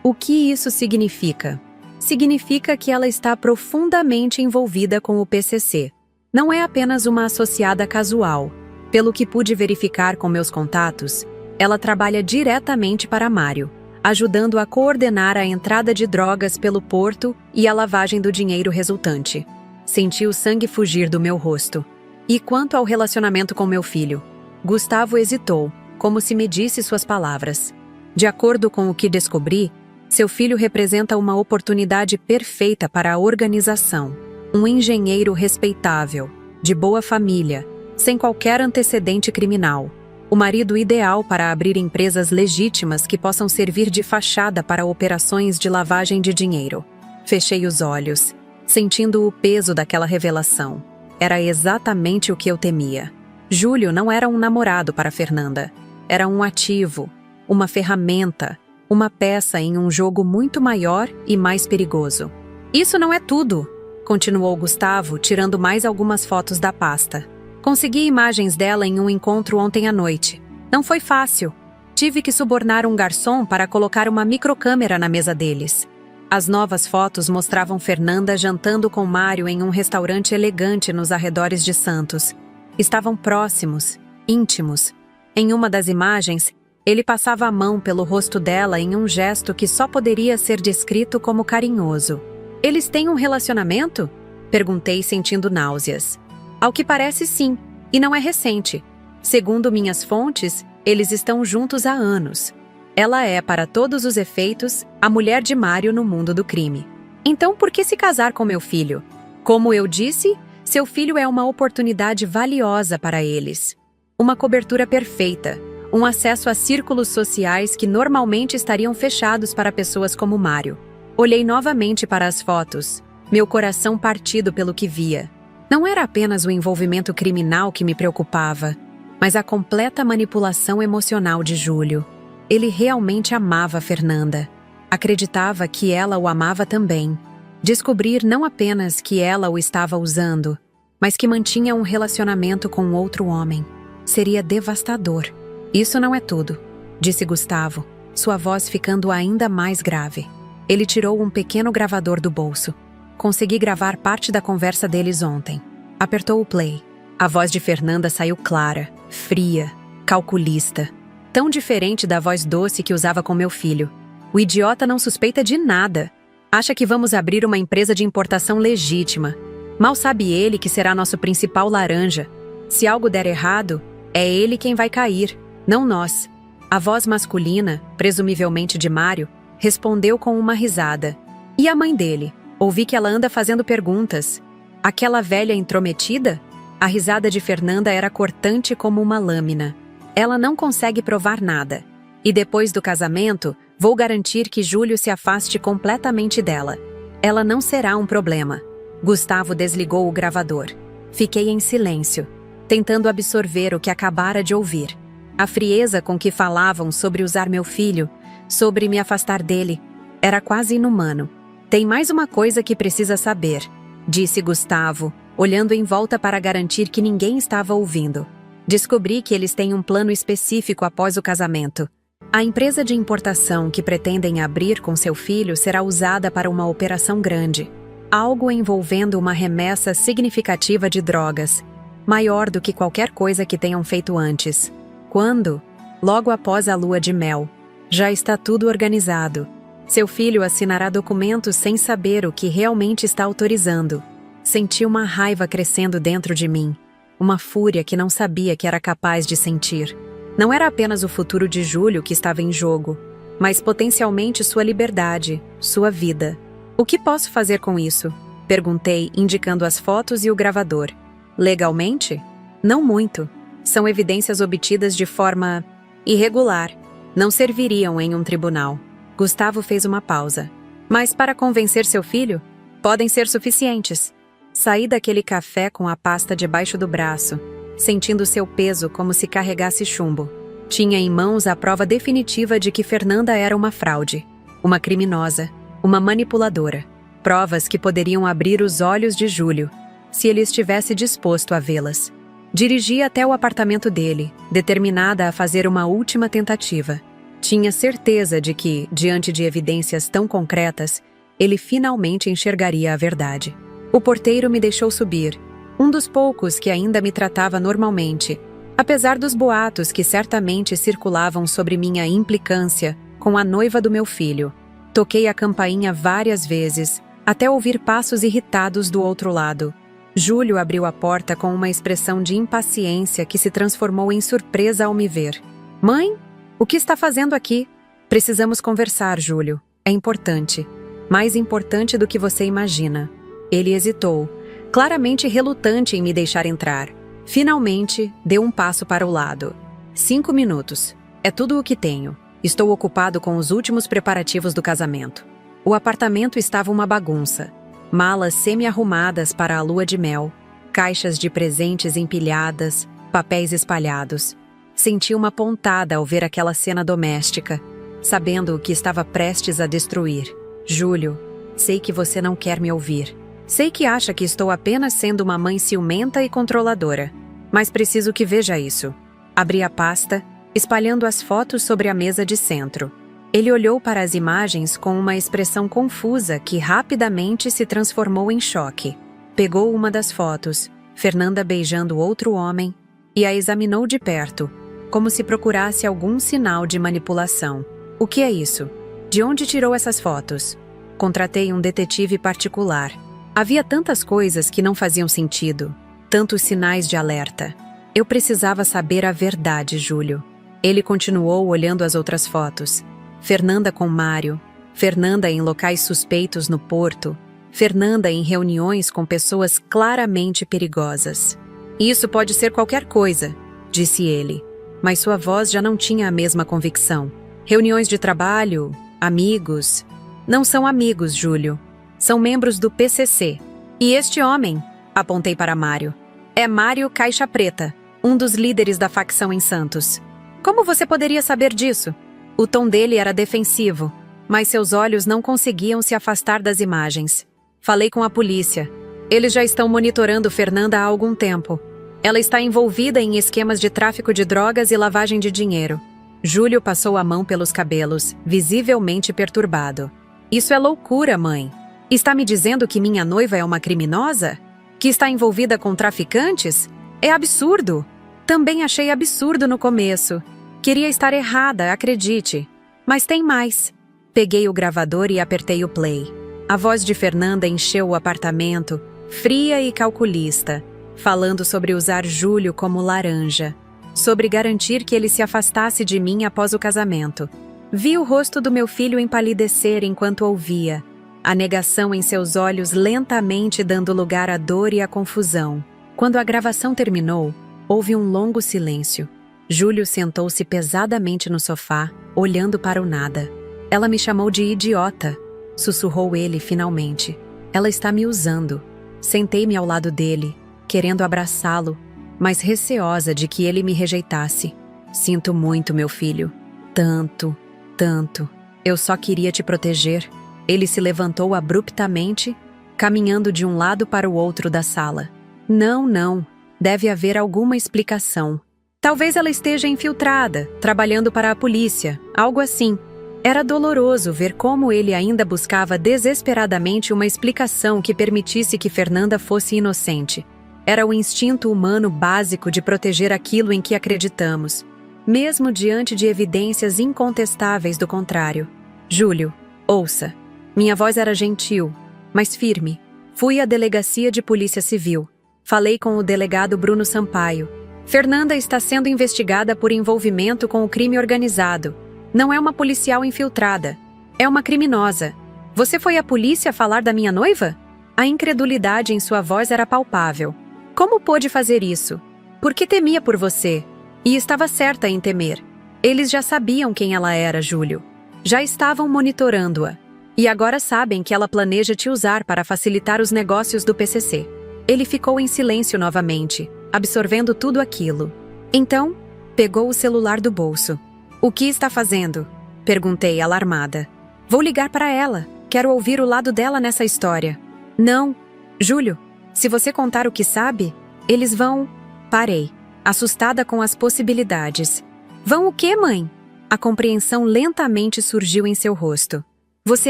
O que isso significa? Significa que ela está profundamente envolvida com o PCC. Não é apenas uma associada casual. Pelo que pude verificar com meus contatos, ela trabalha diretamente para Mário, ajudando a coordenar a entrada de drogas pelo porto e a lavagem do dinheiro resultante. Senti o sangue fugir do meu rosto. E quanto ao relacionamento com meu filho? Gustavo hesitou, como se medisse suas palavras. De acordo com o que descobri, seu filho representa uma oportunidade perfeita para a organização. Um engenheiro respeitável, de boa família, sem qualquer antecedente criminal. O marido ideal para abrir empresas legítimas que possam servir de fachada para operações de lavagem de dinheiro. Fechei os olhos, sentindo o peso daquela revelação. Era exatamente o que eu temia. Júlio não era um namorado para Fernanda. Era um ativo, uma ferramenta, uma peça em um jogo muito maior e mais perigoso. Isso não é tudo, continuou Gustavo, tirando mais algumas fotos da pasta. Consegui imagens dela em um encontro ontem à noite. Não foi fácil. Tive que subornar um garçom para colocar uma microcâmera na mesa deles. As novas fotos mostravam Fernanda jantando com Mário em um restaurante elegante nos arredores de Santos. Estavam próximos, íntimos. Em uma das imagens, Ele passava a mão pelo rosto dela em um gesto que só poderia ser descrito como carinhoso. Eles têm um relacionamento? Perguntei, sentindo náuseas. Ao que parece, sim, e não é recente. Segundo minhas fontes, eles estão juntos há anos. Ela é, para todos os efeitos, a mulher de Mário no mundo do crime. Então, por que se casar com meu filho? Como eu disse, seu filho é uma oportunidade valiosa para eles. Uma cobertura perfeita, um acesso a círculos sociais que normalmente estariam fechados para pessoas como Mário. Olhei novamente para as fotos, meu coração partido pelo que via. Não era apenas o envolvimento criminal que me preocupava, mas a completa manipulação emocional de Júlio. Ele realmente amava Fernanda. Acreditava que ela o amava também. Descobrir não apenas que ela o estava usando, mas que mantinha um relacionamento com outro homem. Seria devastador. Isso não é tudo, disse Gustavo, sua voz ficando ainda mais grave. Ele tirou um pequeno gravador do bolso. Consegui gravar parte da conversa deles ontem. Apertou o play. A voz de Fernanda saiu clara, fria, calculista. Tão diferente da voz doce que usava com meu filho. O idiota não suspeita de nada. Acha que vamos abrir uma empresa de importação legítima. Mal sabe ele que será nosso principal laranja. Se algo der errado, é ele quem vai cair, não nós. A voz masculina, presumivelmente de Mário, respondeu com uma risada. E a mãe dele? Ouvi que ela anda fazendo perguntas. Aquela velha intrometida? A risada de Fernanda era cortante como uma lâmina. Ela não consegue provar nada. E depois do casamento, vou garantir que Júlio se afaste completamente dela. Ela não será um problema. Gustavo desligou o gravador. Fiquei em silêncio, tentando absorver o que acabara de ouvir. A frieza com que falavam sobre usar meu filho, sobre me afastar dele, era quase inumano. Tem mais uma coisa que precisa saber, disse Gustavo, olhando em volta para garantir que ninguém estava ouvindo. Descobri que eles têm um plano específico após o casamento. A empresa de importação que pretendem abrir com seu filho será usada para uma operação grande. Algo envolvendo uma remessa significativa de drogas, maior do que qualquer coisa que tenham feito antes. Quando? Logo após a lua de mel. Já está tudo organizado. Seu filho assinará documentos sem saber o que realmente está autorizando. Senti uma raiva crescendo dentro de mim. Uma fúria que não sabia que era capaz de sentir. Não era apenas o futuro de Júlio que estava em jogo, mas potencialmente sua liberdade, sua vida. O que posso fazer com isso? Perguntei, indicando as fotos e o gravador. Legalmente? Não muito. São evidências obtidas de forma irregular. Não serviriam em um tribunal. Gustavo fez uma pausa. Mas para convencer seu filho, podem ser suficientes. Saí daquele café com a pasta debaixo do braço, sentindo seu peso como se carregasse chumbo. Tinha em mãos a prova definitiva de que Fernanda era uma fraude, uma criminosa, uma manipuladora. Provas que poderiam abrir os olhos de Júlio, se ele estivesse disposto a vê-las. Dirigi até o apartamento dele, determinada a fazer uma última tentativa. Tinha certeza de que, diante de evidências tão concretas, ele finalmente enxergaria a verdade. O porteiro me deixou subir, um dos poucos que ainda me tratava normalmente, apesar dos boatos que certamente circulavam sobre minha implicância com a noiva do meu filho. Toquei a campainha várias vezes, até ouvir passos irritados do outro lado. Júlio abriu a porta com uma expressão de impaciência que se transformou em surpresa ao me ver. Mãe? O que está fazendo aqui? Precisamos conversar, Júlio. É importante. Mais importante do que você imagina. Ele hesitou, claramente relutante em me deixar entrar. Finalmente, deu um passo para o lado. 5 minutos. É tudo o que tenho. Estou ocupado com os últimos preparativos do casamento. O apartamento estava uma bagunça. Malas semi-arrumadas para a lua de mel, caixas de presentes empilhadas, papéis espalhados. Senti uma pontada ao ver aquela cena doméstica, sabendo o que estava prestes a destruir. Júlio, sei que você não quer me ouvir. Sei que acha que estou apenas sendo uma mãe ciumenta e controladora, mas preciso que veja isso. Abri a pasta, espalhando as fotos sobre a mesa de centro. Ele olhou para as imagens com uma expressão confusa que rapidamente se transformou em choque. Pegou uma das fotos, Fernanda beijando outro homem, e a examinou de perto, como se procurasse algum sinal de manipulação. O que é isso? De onde tirou essas fotos? Contratei um detetive particular. Havia tantas coisas que não faziam sentido, tantos sinais de alerta. Eu precisava saber a verdade, Júlio. Ele continuou olhando as outras fotos. Fernanda com Mário, Fernanda em locais suspeitos no porto, Fernanda em reuniões com pessoas claramente perigosas. Isso pode ser qualquer coisa, disse ele, mas sua voz já não tinha a mesma convicção. Reuniões de trabalho, amigos. Não são amigos, Júlio. São membros do PCC. E este homem, apontei para Mário, é Mário Caixa Preta, um dos líderes da facção em Santos. Como você poderia saber disso? O tom dele era defensivo, mas seus olhos não conseguiam se afastar das imagens. Falei com a polícia. Eles já estão monitorando Fernanda há algum tempo. Ela está envolvida em esquemas de tráfico de drogas e lavagem de dinheiro. Júlio passou a mão pelos cabelos, visivelmente perturbado. Isso é loucura, mãe. Está me dizendo que minha noiva é uma criminosa? Que está envolvida com traficantes? É absurdo. Também achei absurdo no começo. Queria estar errada, acredite. Mas tem mais. Peguei o gravador e apertei o play. A voz de Fernanda encheu o apartamento, fria e calculista, falando sobre usar Júlio como laranja, sobre garantir que ele se afastasse de mim após o casamento. Vi o rosto do meu filho empalidecer enquanto ouvia, a negação em seus olhos lentamente dando lugar à dor e à confusão. Quando a gravação terminou, houve um longo silêncio. Júlio sentou-se pesadamente no sofá, olhando para o nada. Ela me chamou de idiota, sussurrou ele finalmente. Ela está me usando. Sentei-me ao lado dele, querendo abraçá-lo, mas receosa de que ele me rejeitasse. Sinto muito, meu filho. Tanto, tanto. Eu só queria te proteger. Ele se levantou abruptamente, caminhando de um lado para o outro da sala. Não. Deve haver alguma explicação. Talvez ela esteja infiltrada, trabalhando para a polícia, algo assim. Era doloroso ver como ele ainda buscava desesperadamente uma explicação que permitisse que Fernanda fosse inocente. Era o instinto humano básico de proteger aquilo em que acreditamos, mesmo diante de evidências incontestáveis do contrário. Júlio, ouça. Minha voz era gentil, mas firme. Fui à delegacia de polícia civil. Falei com o delegado Bruno Sampaio. Fernanda está sendo investigada por envolvimento com o crime organizado. Não é uma policial infiltrada. É uma criminosa. Você foi à polícia falar da minha noiva? A incredulidade em sua voz era palpável. Como pôde fazer isso? Porque temia por você. E estava certa em temer. Eles já sabiam quem ela era, Júlio. Já estavam monitorando-a. E agora sabem que ela planeja te usar para facilitar os negócios do PCC. Ele ficou em silêncio novamente, absorvendo tudo aquilo. Então, pegou o celular do bolso. O que está fazendo? Perguntei, alarmada. Vou ligar para ela. Quero ouvir o lado dela nessa história. Não. Júlio, se você contar o que sabe, eles vão... Parei, assustada com as possibilidades. Vão o quê, mãe? A compreensão lentamente surgiu em seu rosto. Você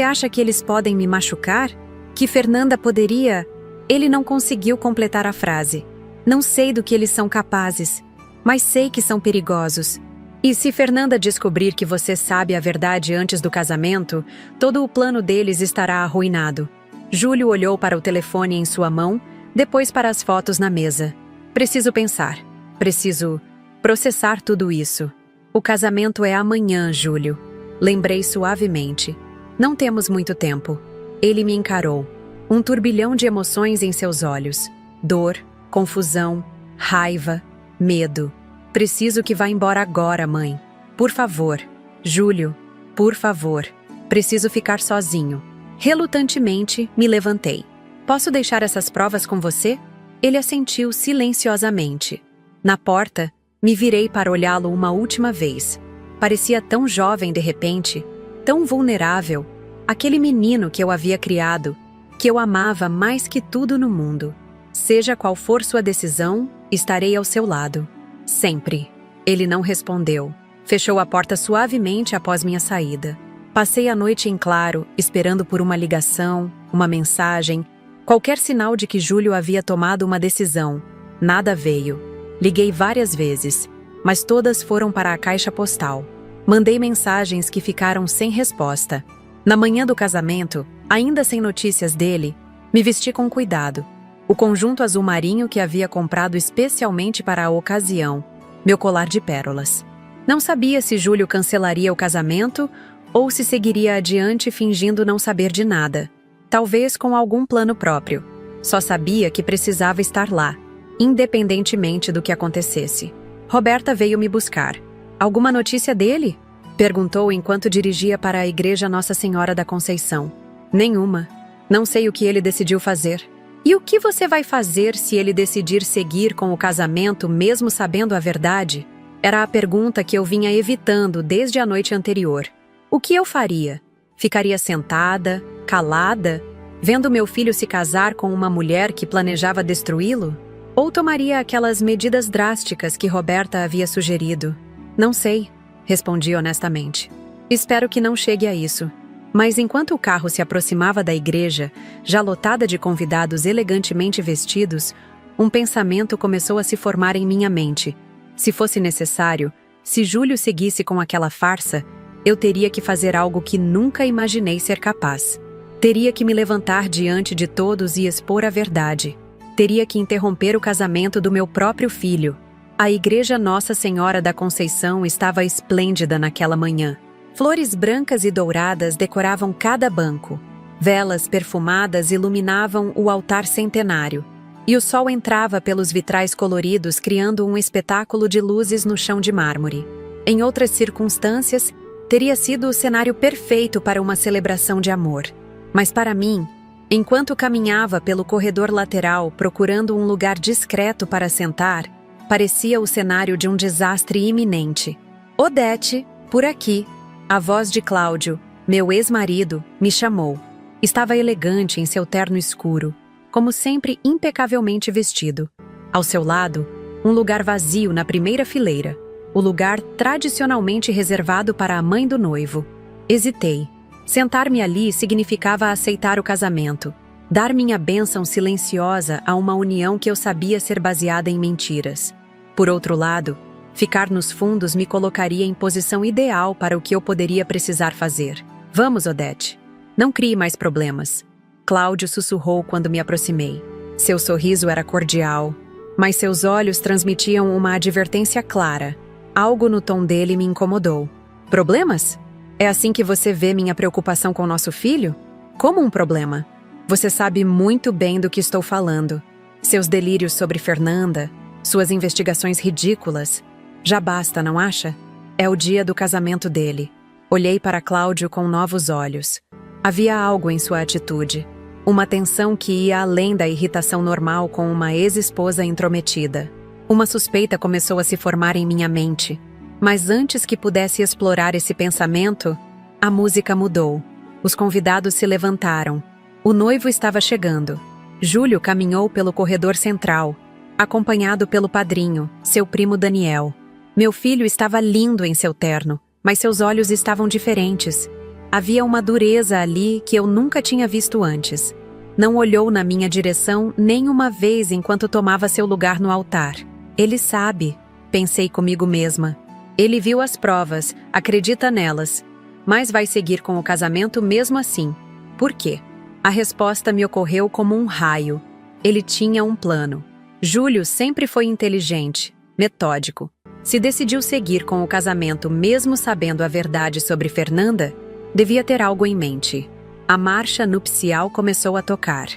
acha que eles podem me machucar? Que Fernanda poderia... Ele não conseguiu completar a frase. Não sei do que eles são capazes, mas sei que são perigosos. E se Fernanda descobrir que você sabe a verdade antes do casamento, todo o plano deles estará arruinado. Júlio olhou para o telefone em sua mão, depois para as fotos na mesa. Preciso pensar. Preciso processar tudo isso. O casamento é amanhã, Júlio. Lembrei suavemente. Não temos muito tempo. Ele me encarou. Um turbilhão de emoções em seus olhos. Dor, confusão, raiva, medo. Preciso que vá embora agora, mãe. Por favor. Júlio, por favor. Preciso ficar sozinho. Relutantemente, me levantei. Posso deixar essas provas com você? Ele assentiu silenciosamente. Na porta, me virei para olhá-lo uma última vez. Parecia tão jovem de repente, tão vulnerável. Aquele menino que eu havia criado, que eu amava mais que tudo no mundo. Seja qual for sua decisão, estarei ao seu lado. Sempre. Ele não respondeu. Fechou a porta suavemente após minha saída. Passei a noite em claro, esperando por uma ligação, uma mensagem, qualquer sinal de que Júlio havia tomado uma decisão. Nada veio. Liguei várias vezes. mas todas foram para a caixa postal. Mandei mensagens que ficaram sem resposta. Na manhã do casamento, ainda sem notícias dele, me vesti com cuidado. O conjunto azul marinho que havia comprado especialmente para a ocasião, meu colar de pérolas. Não sabia se Júlio cancelaria o casamento ou se seguiria adiante fingindo não saber de nada. Talvez com algum plano próprio. Só sabia que precisava estar lá, independentemente do que acontecesse. Roberta veio me buscar. Alguma notícia dele? Perguntou enquanto dirigia para a igreja Nossa Senhora da Conceição. Nenhuma. Não sei o que ele decidiu fazer. E o que você vai fazer se ele decidir seguir com o casamento mesmo sabendo a verdade? Era a pergunta que eu vinha evitando desde a noite anterior. O que eu faria? Ficaria sentada, calada, vendo meu filho se casar com uma mulher que planejava destruí-lo? Ou tomaria aquelas medidas drásticas que Roberta havia sugerido? Não sei, respondi honestamente. Espero que não chegue a isso. Mas enquanto o carro se aproximava da igreja, já lotada de convidados elegantemente vestidos, um pensamento começou a se formar em minha mente. Se fosse necessário, se Júlio seguisse com aquela farsa, eu teria que fazer algo que nunca imaginei ser capaz. Teria que me levantar diante de todos e expor a verdade. Teria que interromper o casamento do meu próprio filho. A igreja Nossa Senhora da Conceição estava esplêndida naquela manhã. Flores brancas e douradas decoravam cada banco. Velas perfumadas iluminavam o altar centenário. E o sol entrava pelos vitrais coloridos, criando um espetáculo de luzes no chão de mármore. Em outras circunstâncias, teria sido o cenário perfeito para uma celebração de amor. Mas para mim, enquanto caminhava pelo corredor lateral procurando um lugar discreto para sentar, parecia o cenário de um desastre iminente. Odete, por aqui. A voz de Cláudio, meu ex-marido, me chamou. Estava elegante em seu terno escuro, como sempre impecavelmente vestido. Ao seu lado, um lugar vazio na primeira fileira, o lugar tradicionalmente reservado para a mãe do noivo. Hesitei. Sentar-me ali significava aceitar o casamento, dar minha bênção silenciosa a uma união que eu sabia ser baseada em mentiras. Por outro lado, ficar nos fundos me colocaria em posição ideal para o que eu poderia precisar fazer. Vamos, Odete. Não crie mais problemas. Cláudio sussurrou quando me aproximei. Seu sorriso era cordial, mas seus olhos transmitiam uma advertência clara. Algo no tom dele me incomodou. Problemas? É assim que você vê minha preocupação com nosso filho? Como um problema? Você sabe muito bem do que estou falando. Seus delírios sobre Fernanda, suas investigações ridículas. Já basta, não acha? É o dia do casamento dele. Olhei para Cláudio com novos olhos. Havia algo em sua atitude. Uma tensão que ia além da irritação normal com uma ex-esposa intrometida. Uma suspeita começou a se formar em minha mente. Mas antes que pudesse explorar esse pensamento, a música mudou. Os convidados se levantaram. O noivo estava chegando. Júlio caminhou pelo corredor central, acompanhado pelo padrinho, seu primo Daniel. Meu filho estava lindo em seu terno, mas seus olhos estavam diferentes. Havia uma dureza ali que eu nunca tinha visto antes. Não olhou na minha direção nem uma vez enquanto tomava seu lugar no altar. Ele sabe, pensei comigo mesma. Ele viu as provas, acredita nelas, mas vai seguir com o casamento mesmo assim. Por quê? A resposta me ocorreu como um raio. Ele tinha um plano. Júlio sempre foi inteligente, metódico. Se decidiu seguir com o casamento mesmo sabendo a verdade sobre Fernanda, devia ter algo em mente. A marcha nupcial começou a tocar.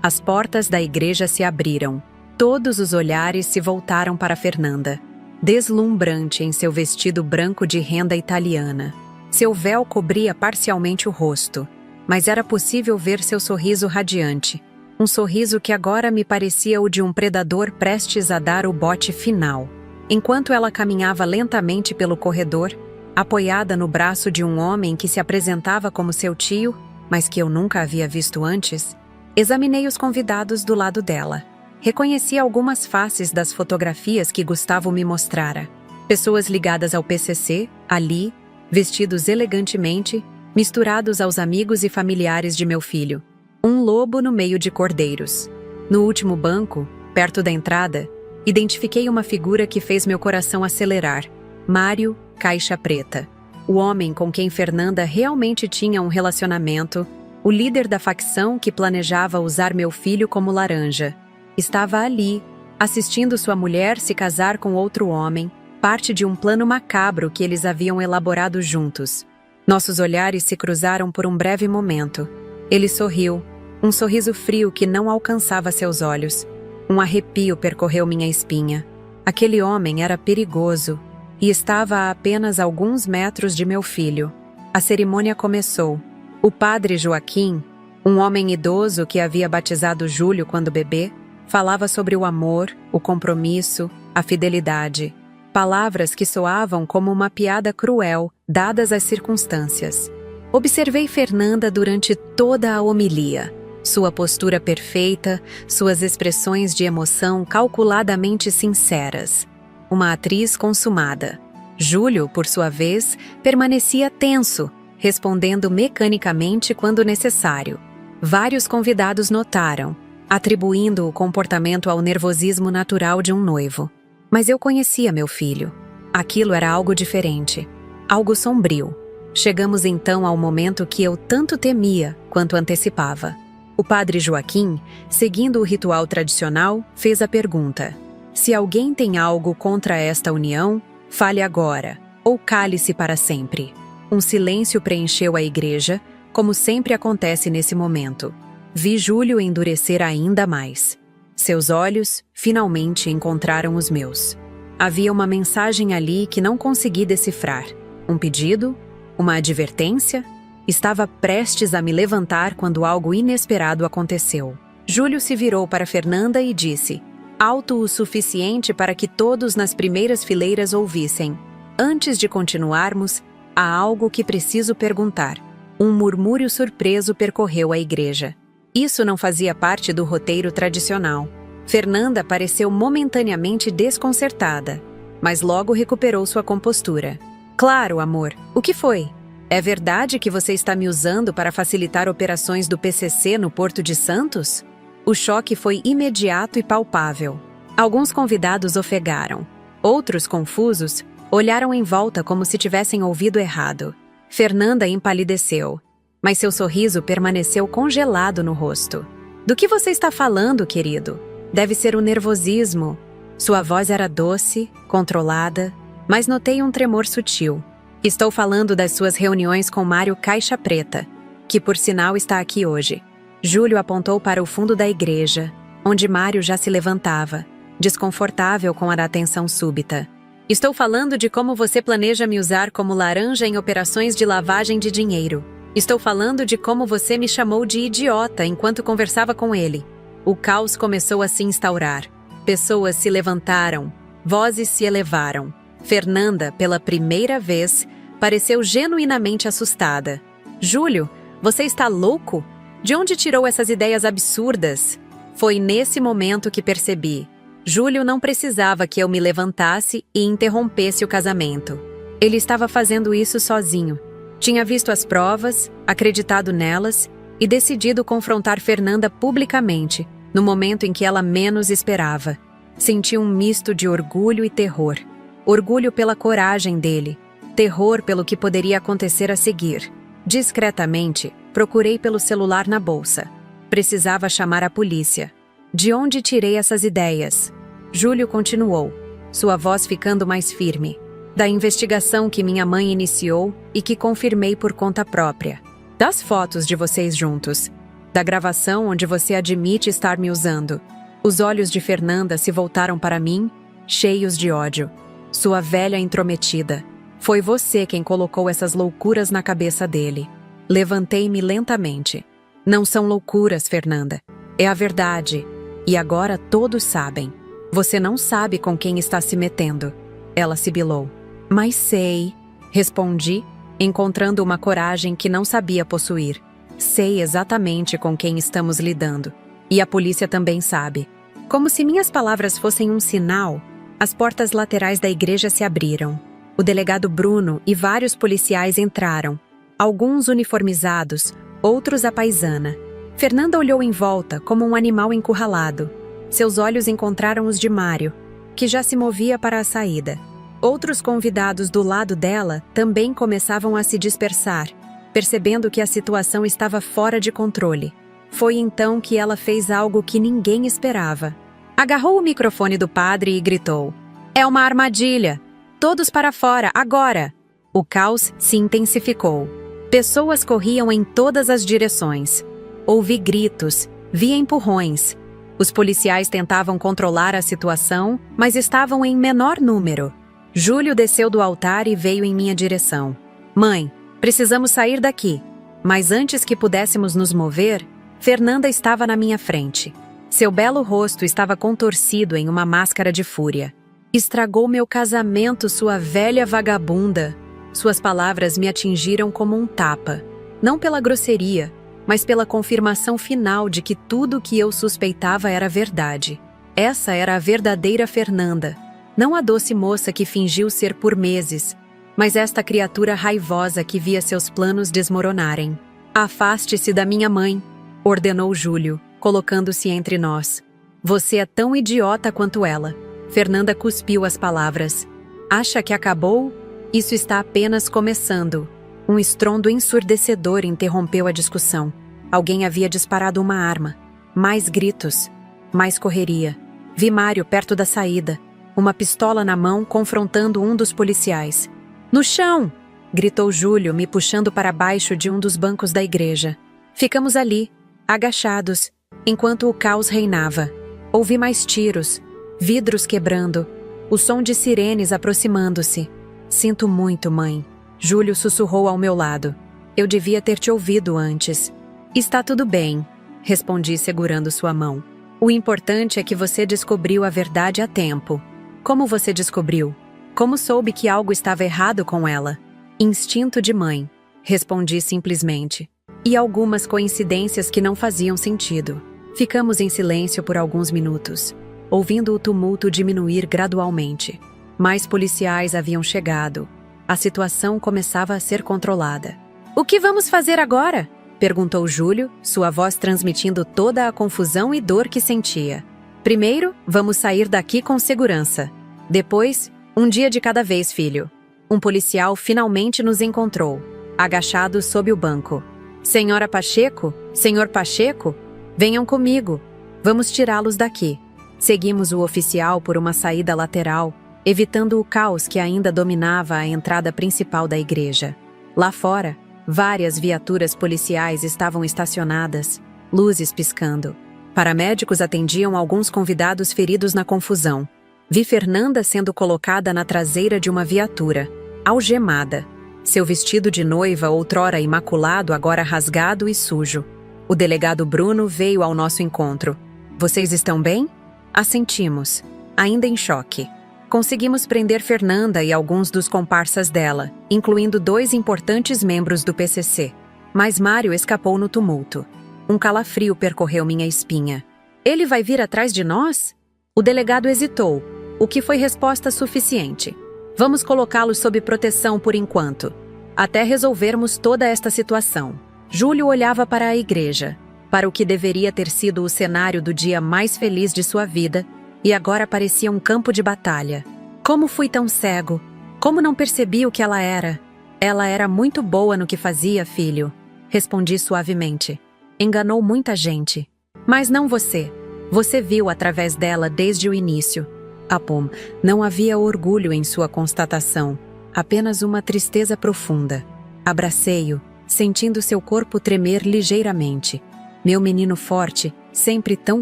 As portas da igreja se abriram. Todos os olhares se voltaram para Fernanda, deslumbrante em seu vestido branco de renda italiana. Seu véu cobria parcialmente o rosto, mas era possível ver seu sorriso radiante. Um sorriso que agora me parecia o de um predador prestes a dar o bote final. Enquanto ela caminhava lentamente pelo corredor, apoiada no braço de um homem que se apresentava como seu tio, mas que eu nunca havia visto antes, examinei os convidados do lado dela. Reconheci algumas faces das fotografias que Gustavo me mostrara. Pessoas ligadas ao PCC, ali, vestidos elegantemente, misturados aos amigos e familiares de meu filho. Um lobo no meio de cordeiros. No último banco, perto da entrada, Identifiquei uma figura que fez meu coração acelerar. Mário Caixa Preta. O homem com quem Fernanda realmente tinha um relacionamento, o líder da facção que planejava usar meu filho como laranja. Estava ali, assistindo sua mulher se casar com outro homem, parte de um plano macabro que eles haviam elaborado juntos. Nossos olhares se cruzaram por um breve momento. Ele sorriu, um sorriso frio que não alcançava seus olhos. Um arrepio percorreu minha espinha. Aquele homem era perigoso e estava a apenas alguns metros de meu filho. A cerimônia começou. O padre Joaquim, um homem idoso que havia batizado Júlio quando bebê, falava sobre o amor, o compromisso, a fidelidade. Palavras que soavam como uma piada cruel, dadas as circunstâncias. Observei Fernanda durante toda a homilia. Sua postura perfeita, suas expressões de emoção calculadamente sinceras. Uma atriz consumada. Júlio, por sua vez, permanecia tenso, respondendo mecanicamente quando necessário. Vários convidados notaram, atribuindo o comportamento ao nervosismo natural de um noivo. Mas eu conhecia meu filho. Aquilo era algo diferente, algo sombrio. Chegamos então ao momento que eu tanto temia quanto antecipava. O padre Joaquim, seguindo o ritual tradicional, fez a pergunta: se alguém tem algo contra esta união, fale agora, ou cale-se para sempre. Um silêncio preencheu a igreja, como sempre acontece nesse momento. Vi Júlio endurecer ainda mais. Seus olhos, finalmente, encontraram os meus. Havia uma mensagem ali que não consegui decifrar. Um pedido? Uma advertência? Estava prestes a me levantar quando algo inesperado aconteceu. Júlio se virou para Fernanda e disse, alto o suficiente para que todos nas primeiras fileiras ouvissem: antes de continuarmos, há algo que preciso perguntar. Um murmúrio surpreso percorreu a igreja. Isso não fazia parte do roteiro tradicional. Fernanda pareceu momentaneamente desconcertada, mas logo recuperou sua compostura. Claro, amor. O que foi? É verdade que você está me usando para facilitar operações do PCC no Porto de Santos? O choque foi imediato e palpável. Alguns convidados ofegaram. Outros, confusos, olharam em volta como se tivessem ouvido errado. Fernanda empalideceu, mas seu sorriso permaneceu congelado no rosto. Do que você está falando, querido? Deve ser o nervosismo. Sua voz era doce, controlada, mas notei um tremor sutil. Estou falando das suas reuniões com Mário Caixa Preta, que por sinal está aqui hoje. Júlio apontou para o fundo da igreja, onde Mário já se levantava, desconfortável com a atenção súbita. Estou falando de como você planeja me usar como laranja em operações de lavagem de dinheiro. Estou falando de como você me chamou de idiota enquanto conversava com ele. O caos começou a se instaurar. Pessoas se levantaram, vozes se elevaram. Fernanda, pela primeira vez, pareceu genuinamente assustada. Júlio, você está louco? De onde tirou essas ideias absurdas? Foi nesse momento que percebi. Júlio não precisava que eu me levantasse e interrompesse o casamento. Ele estava fazendo isso sozinho. Tinha visto as provas, acreditado nelas e decidido confrontar Fernanda publicamente, no momento em que ela menos esperava. Senti um misto de orgulho e terror. Orgulho pela coragem dele, terror pelo que poderia acontecer a seguir. Discretamente, procurei pelo celular na bolsa. Precisava chamar a polícia. De onde tirei essas ideias? Júlio continuou, sua voz ficando mais firme. Da investigação que minha mãe iniciou e que confirmei por conta própria. Das fotos de vocês juntos. Da gravação onde você admite estar me usando. Os olhos de Fernanda se voltaram para mim, cheios de ódio. Sua velha intrometida. Foi você quem colocou essas loucuras na cabeça dele. Levantei-me lentamente. Não são loucuras, Fernanda. É a verdade. E agora todos sabem. Você não sabe com quem está se metendo. Ela sibilou. Mas sei. Respondi, encontrando uma coragem que não sabia possuir. Sei exatamente com quem estamos lidando. E a polícia também sabe. Como se minhas palavras fossem um sinal, as portas laterais da igreja se abriram. O delegado Bruno e vários policiais entraram. Alguns uniformizados, outros à paisana. Fernanda olhou em volta como um animal encurralado. Seus olhos encontraram os de Mário. que já se movia para a saída. Outros convidados do lado dela também começavam a se dispersar, percebendo que a situação estava fora de controle. Foi então que ela fez algo que ninguém esperava. Agarrou o microfone do padre e gritou: "É uma armadilha! Todos para fora, agora!" O caos se intensificou. Pessoas corriam em todas as direções. Ouvi gritos, vi empurrões. Os policiais tentavam controlar a situação, mas estavam em menor número. Júlio desceu do altar e veio em minha direção. "Mãe, precisamos sair daqui." Mas antes que pudéssemos nos mover, Fernanda estava na minha frente. Seu belo rosto estava contorcido em uma máscara de fúria. "Estragou meu casamento, sua velha vagabunda." Suas palavras me atingiram como um tapa. Não pela grosseria, mas pela confirmação final de que tudo o que eu suspeitava era verdade. Essa era a verdadeira Fernanda. Não a doce moça que fingiu ser por meses, mas esta criatura raivosa que via seus planos desmoronarem. "Afaste-se da minha mãe", ordenou Júlio, colocando-se entre nós. "Você é tão idiota quanto ela." Fernanda cuspiu as palavras. "Acha que acabou? Isso está apenas começando." Um estrondo ensurdecedor interrompeu a discussão. Alguém havia disparado uma arma. Mais gritos. Mais correria. Vi Mário perto da saída, uma pistola na mão, confrontando um dos policiais. "No chão!" gritou Júlio, me puxando para baixo de um dos bancos da igreja. Ficamos ali, agachados, enquanto o caos reinava. Ouvi mais tiros, vidros quebrando, o som de sirenes aproximando-se. "Sinto muito, mãe." Júlio sussurrou ao meu lado. "Eu devia ter te ouvido antes." "Está tudo bem", respondi segurando sua mão. "O importante é que você descobriu a verdade a tempo." "Como você descobriu? Como soube que algo estava errado com ela?" "Instinto de mãe", respondi simplesmente. E algumas coincidências que não faziam sentido. Ficamos em silêncio por alguns minutos, ouvindo o tumulto diminuir gradualmente. Mais policiais haviam chegado. A situação começava a ser controlada. "O que vamos fazer agora?" perguntou Júlio, sua voz transmitindo toda a confusão e dor que sentia. "Primeiro, vamos sair daqui com segurança. Depois, um dia de cada vez, filho." Um policial finalmente nos encontrou, agachados sob o banco. "Senhora Pacheco? Senhor Pacheco? Venham comigo. Vamos tirá-los daqui." Seguimos o oficial por uma saída lateral, evitando o caos que ainda dominava a entrada principal da igreja. Lá fora, várias viaturas policiais estavam estacionadas, luzes piscando. Paramédicos atendiam alguns convidados feridos na confusão. Vi Fernanda sendo colocada na traseira de uma viatura, algemada. Seu vestido de noiva, outrora imaculado, agora rasgado e sujo. O delegado Bruno veio ao nosso encontro. "Vocês estão bem?" Assentimos, ainda em choque. Conseguimos prender Fernanda e alguns dos comparsas dela, incluindo 2 importantes membros do PCC. Mas Mário escapou no tumulto. Um calafrio percorreu minha espinha. "Ele vai vir atrás de nós?" O delegado hesitou, o que foi resposta suficiente. "Vamos colocá-los sob proteção por enquanto, até resolvermos toda esta situação." Júlio olhava para a igreja, para o que deveria ter sido o cenário do dia mais feliz de sua vida, e agora parecia um campo de batalha. Como fui tão cego? Como não percebi o que ela era? "Ela era muito boa no que fazia, filho", respondi suavemente. "Enganou muita gente. Mas não você. Você viu através dela desde o início." Apom, não havia orgulho em sua constatação, apenas uma tristeza profunda. Abracei-o, sentindo seu corpo tremer ligeiramente. Meu menino forte, sempre tão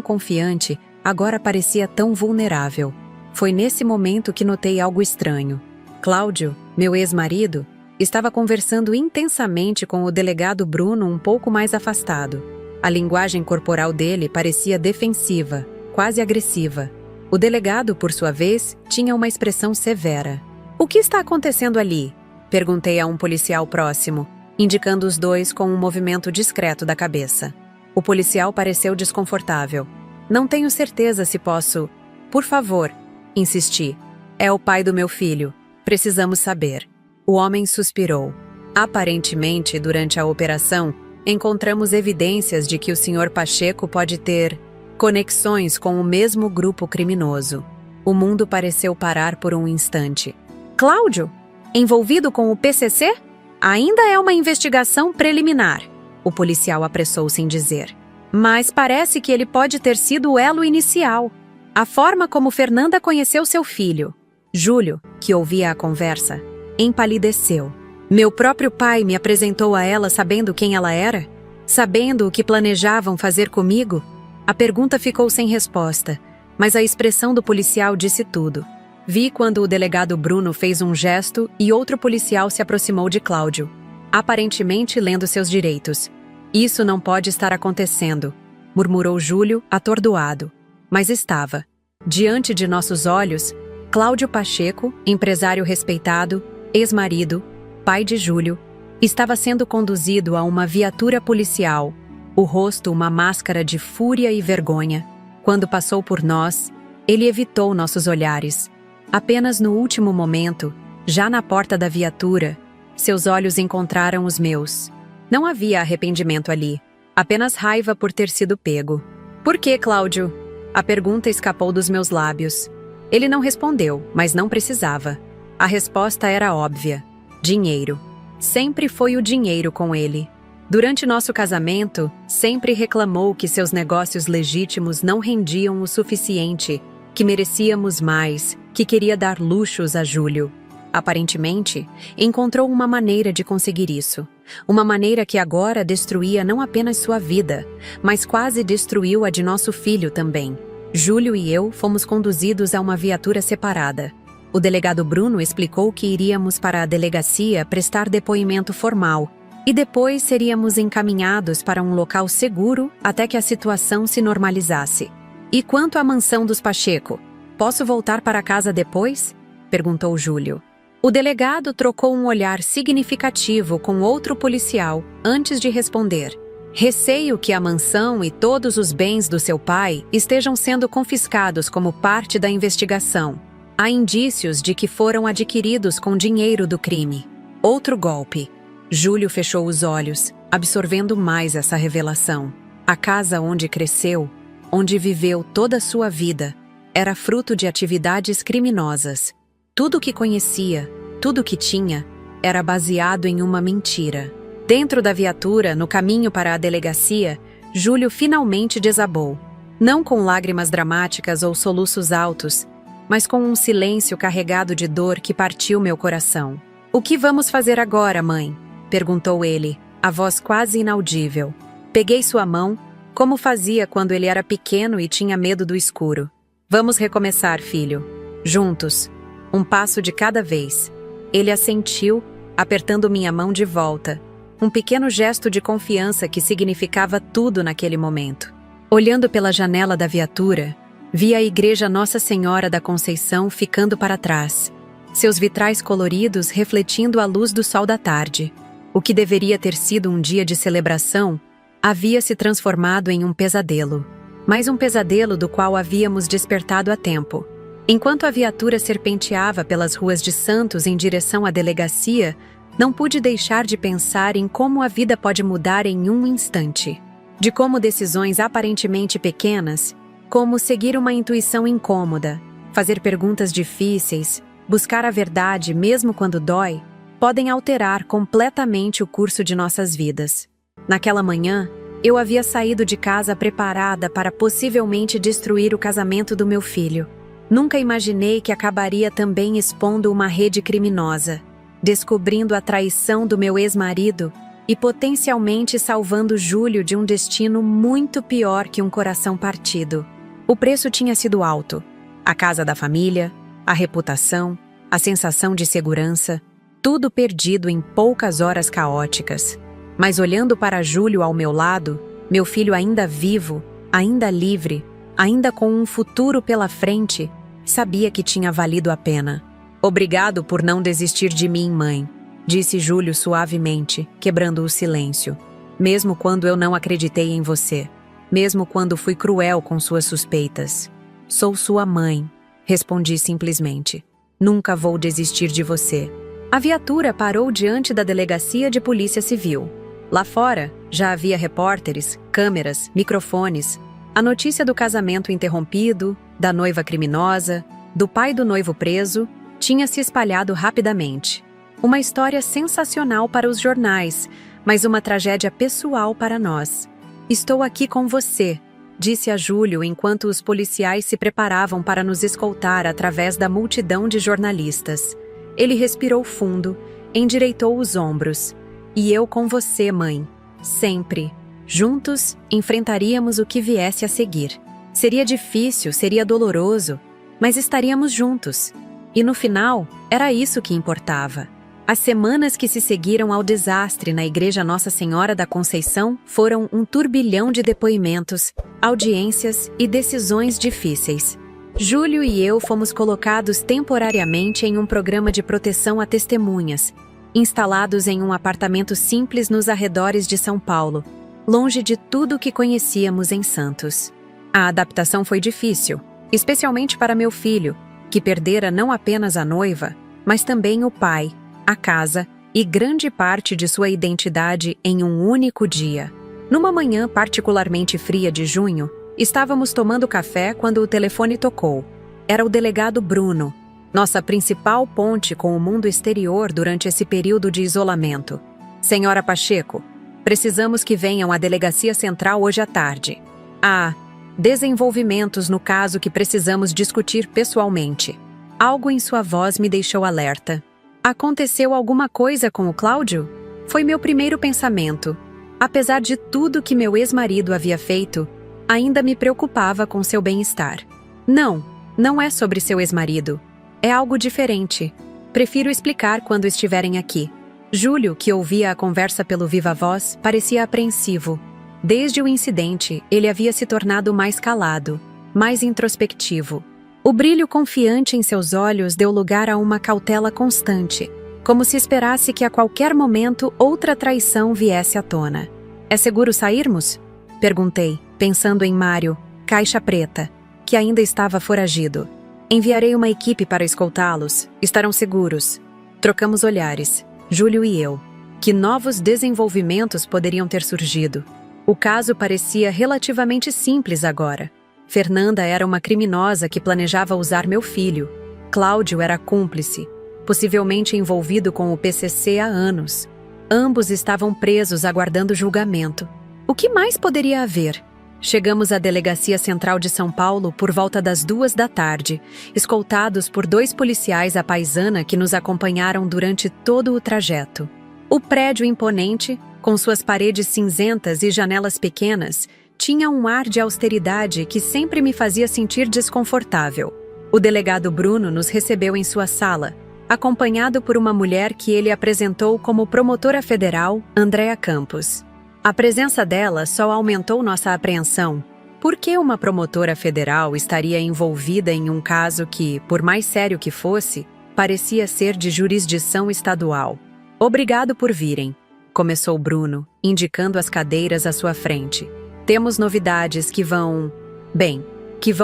confiante, agora parecia tão vulnerável. Foi nesse momento que notei algo estranho. Cláudio, meu ex-marido, estava conversando intensamente com o delegado Bruno um pouco mais afastado. A linguagem corporal dele parecia defensiva, quase agressiva. O delegado, por sua vez, tinha uma expressão severa. "O que está acontecendo ali?" perguntei a um policial próximo, indicando os dois com um movimento discreto da cabeça. O policial pareceu desconfortável. "Não tenho certeza se posso..." "Por favor", insisti. "É o pai do meu filho. Precisamos saber." O homem suspirou. "Aparentemente, durante a operação, encontramos evidências de que o Sr. Pacheco pode ter conexões com o mesmo grupo criminoso." O mundo pareceu parar por um instante. Cláudio? Envolvido com o PCC? Ainda é uma investigação preliminar, o policial apressou-se em dizer. Mas parece que ele pode ter sido o elo inicial. A forma como Fernanda conheceu seu filho. Júlio, que ouvia a conversa, empalideceu. Meu próprio pai me apresentou a ela sabendo quem ela era? Sabendo o que planejavam fazer comigo? A pergunta ficou sem resposta, mas a expressão do policial disse tudo. Vi quando o delegado Bruno fez um gesto e outro policial se aproximou de Cláudio, aparentemente lendo seus direitos. Isso não pode estar acontecendo, murmurou Júlio, atordoado. Mas estava. Diante de nossos olhos, Cláudio Pacheco, empresário respeitado, ex-marido, pai de Júlio, estava sendo conduzido a uma viatura policial, o rosto uma máscara de fúria e vergonha. Quando passou por nós, ele evitou nossos olhares. Apenas no último momento, já na porta da viatura, seus olhos encontraram os meus. Não havia arrependimento ali, apenas raiva por ter sido pego. Por que, Cláudio? A pergunta escapou dos meus lábios. Ele não respondeu, mas não precisava. A resposta era óbvia. Dinheiro. Sempre foi o dinheiro com ele. Durante nosso casamento, sempre reclamou que seus negócios legítimos não rendiam o suficiente, que merecíamos mais, que queria dar luxos a Júlio. Aparentemente, encontrou uma maneira de conseguir isso. Uma maneira que agora destruía não apenas sua vida, mas quase destruiu a de nosso filho também. Júlio e eu fomos conduzidos a uma viatura separada. O delegado Bruno explicou que iríamos para a delegacia prestar depoimento formal e depois seríamos encaminhados para um local seguro até que a situação se normalizasse. E quanto à mansão dos Pacheco? Posso voltar para casa depois? Perguntou Júlio. O delegado trocou um olhar significativo com outro policial antes de responder. Receio que a mansão e todos os bens do seu pai estejam sendo confiscados como parte da investigação. Há indícios de que foram adquiridos com dinheiro do crime. Outro golpe. Júlio fechou os olhos, absorvendo mais essa revelação. A casa onde cresceu, onde viveu toda a sua vida, era fruto de atividades criminosas. Tudo o que conhecia, tudo o que tinha, era baseado em uma mentira. Dentro da viatura, no caminho para a delegacia, Júlio finalmente desabou. Não com lágrimas dramáticas ou soluços altos, mas com um silêncio carregado de dor que partiu meu coração. "O que vamos fazer agora, mãe?" perguntou ele, a voz quase inaudível. Peguei sua mão, como fazia quando ele era pequeno e tinha medo do escuro. "Vamos recomeçar, filho. Juntos. Um passo de cada vez." Ele assentiu, apertando minha mão de volta. Um pequeno gesto de confiança que significava tudo naquele momento. Olhando pela janela da viatura, vi a igreja Nossa Senhora da Conceição ficando para trás, seus vitrais coloridos refletindo a luz do sol da tarde. O que deveria ter sido um dia de celebração havia se transformado em um pesadelo. Mais um pesadelo do qual havíamos despertado a tempo. Enquanto a viatura serpenteava pelas ruas de Santos em direção à delegacia, não pude deixar de pensar em como a vida pode mudar em um instante. De como decisões aparentemente pequenas, como seguir uma intuição incômoda, fazer perguntas difíceis, buscar a verdade mesmo quando dói, podem alterar completamente o curso de nossas vidas. Naquela manhã, eu havia saído de casa preparada para possivelmente destruir o casamento do meu filho. Nunca imaginei que acabaria também expondo uma rede criminosa, descobrindo a traição do meu ex-marido e potencialmente salvando Júlio de um destino muito pior que um coração partido. O preço tinha sido alto. A casa da família, a reputação, a sensação de segurança, tudo perdido em poucas horas caóticas. Mas olhando para Júlio ao meu lado, meu filho ainda vivo, ainda livre, ainda com um futuro pela frente, sabia que tinha valido a pena. "Obrigado por não desistir de mim, mãe", disse Júlio suavemente, quebrando o silêncio. "Mesmo quando eu não acreditei em você. Mesmo quando fui cruel com suas suspeitas. Sou sua mãe", respondi simplesmente. "Nunca vou desistir de você." A viatura parou diante da delegacia de polícia civil. Lá fora, já havia repórteres, câmeras, microfones. A notícia do casamento interrompido, da noiva criminosa, do pai do noivo preso, tinha se espalhado rapidamente. Uma história sensacional para os jornais, mas uma tragédia pessoal para nós. "Estou aqui com você", disse a Júlio enquanto os policiais se preparavam para nos escoltar através da multidão de jornalistas. Ele respirou fundo, endireitou os ombros. "E eu com você, mãe. Sempre. Juntos, enfrentaríamos o que viesse a seguir. Seria difícil, seria doloroso, mas estaríamos juntos. E no final, era isso que importava." As semanas que se seguiram ao desastre na Igreja Nossa Senhora da Conceição foram um turbilhão de depoimentos, audiências e decisões difíceis. Júlio e eu fomos colocados temporariamente em um programa de proteção a testemunhas, instalados em um apartamento simples nos arredores de São Paulo, longe de tudo o que conhecíamos em Santos. A adaptação foi difícil, especialmente para meu filho, que perdera não apenas a noiva, mas também o pai, a casa e grande parte de sua identidade em um único dia. Numa manhã particularmente fria de junho, estávamos tomando café quando o telefone tocou. Era o delegado Bruno, nossa principal ponte com o mundo exterior durante esse período de isolamento. "Senhora Pacheco, precisamos que venham à Delegacia Central hoje à tarde. Há desenvolvimentos no caso que precisamos discutir pessoalmente." Algo em sua voz me deixou alerta. "Aconteceu alguma coisa com o Cláudio?" Foi meu primeiro pensamento. Apesar de tudo que meu ex-marido havia feito, ainda me preocupava com seu bem-estar. "Não, não é sobre seu ex-marido. É algo diferente. Prefiro explicar quando estiverem aqui." Júlio, que ouvia a conversa pelo viva-voz, parecia apreensivo. Desde o incidente, ele havia se tornado mais calado, mais introspectivo. O brilho confiante em seus olhos deu lugar a uma cautela constante, como se esperasse que a qualquer momento outra traição viesse à tona. "É seguro sairmos?" perguntei, pensando em Mário, caixa preta, que ainda estava foragido. "Enviarei uma equipe para escoltá-los. Estarão seguros." Trocamos olhares, Júlio e eu. Que novos desenvolvimentos poderiam ter surgido? O caso parecia relativamente simples agora. Fernanda era uma criminosa que planejava usar meu filho. Cláudio era cúmplice, possivelmente envolvido com o PCC há anos. Ambos estavam presos aguardando julgamento. O que mais poderia haver? Chegamos à Delegacia Central de São Paulo por volta das 2 da tarde, escoltados por 2 policiais à paisana que nos acompanharam durante todo o trajeto. O prédio imponente, com suas paredes cinzentas e janelas pequenas, tinha um ar de austeridade que sempre me fazia sentir desconfortável. O delegado Bruno nos recebeu em sua sala, acompanhado por uma mulher que ele apresentou como promotora federal, Andréa Campos. A presença dela só aumentou nossa apreensão. Por que uma promotora federal estaria envolvida em um caso que, por mais sério que fosse, parecia ser de jurisdição estadual? "Obrigado por virem", começou Bruno, indicando as cadeiras à sua frente. "Temos novidades que vão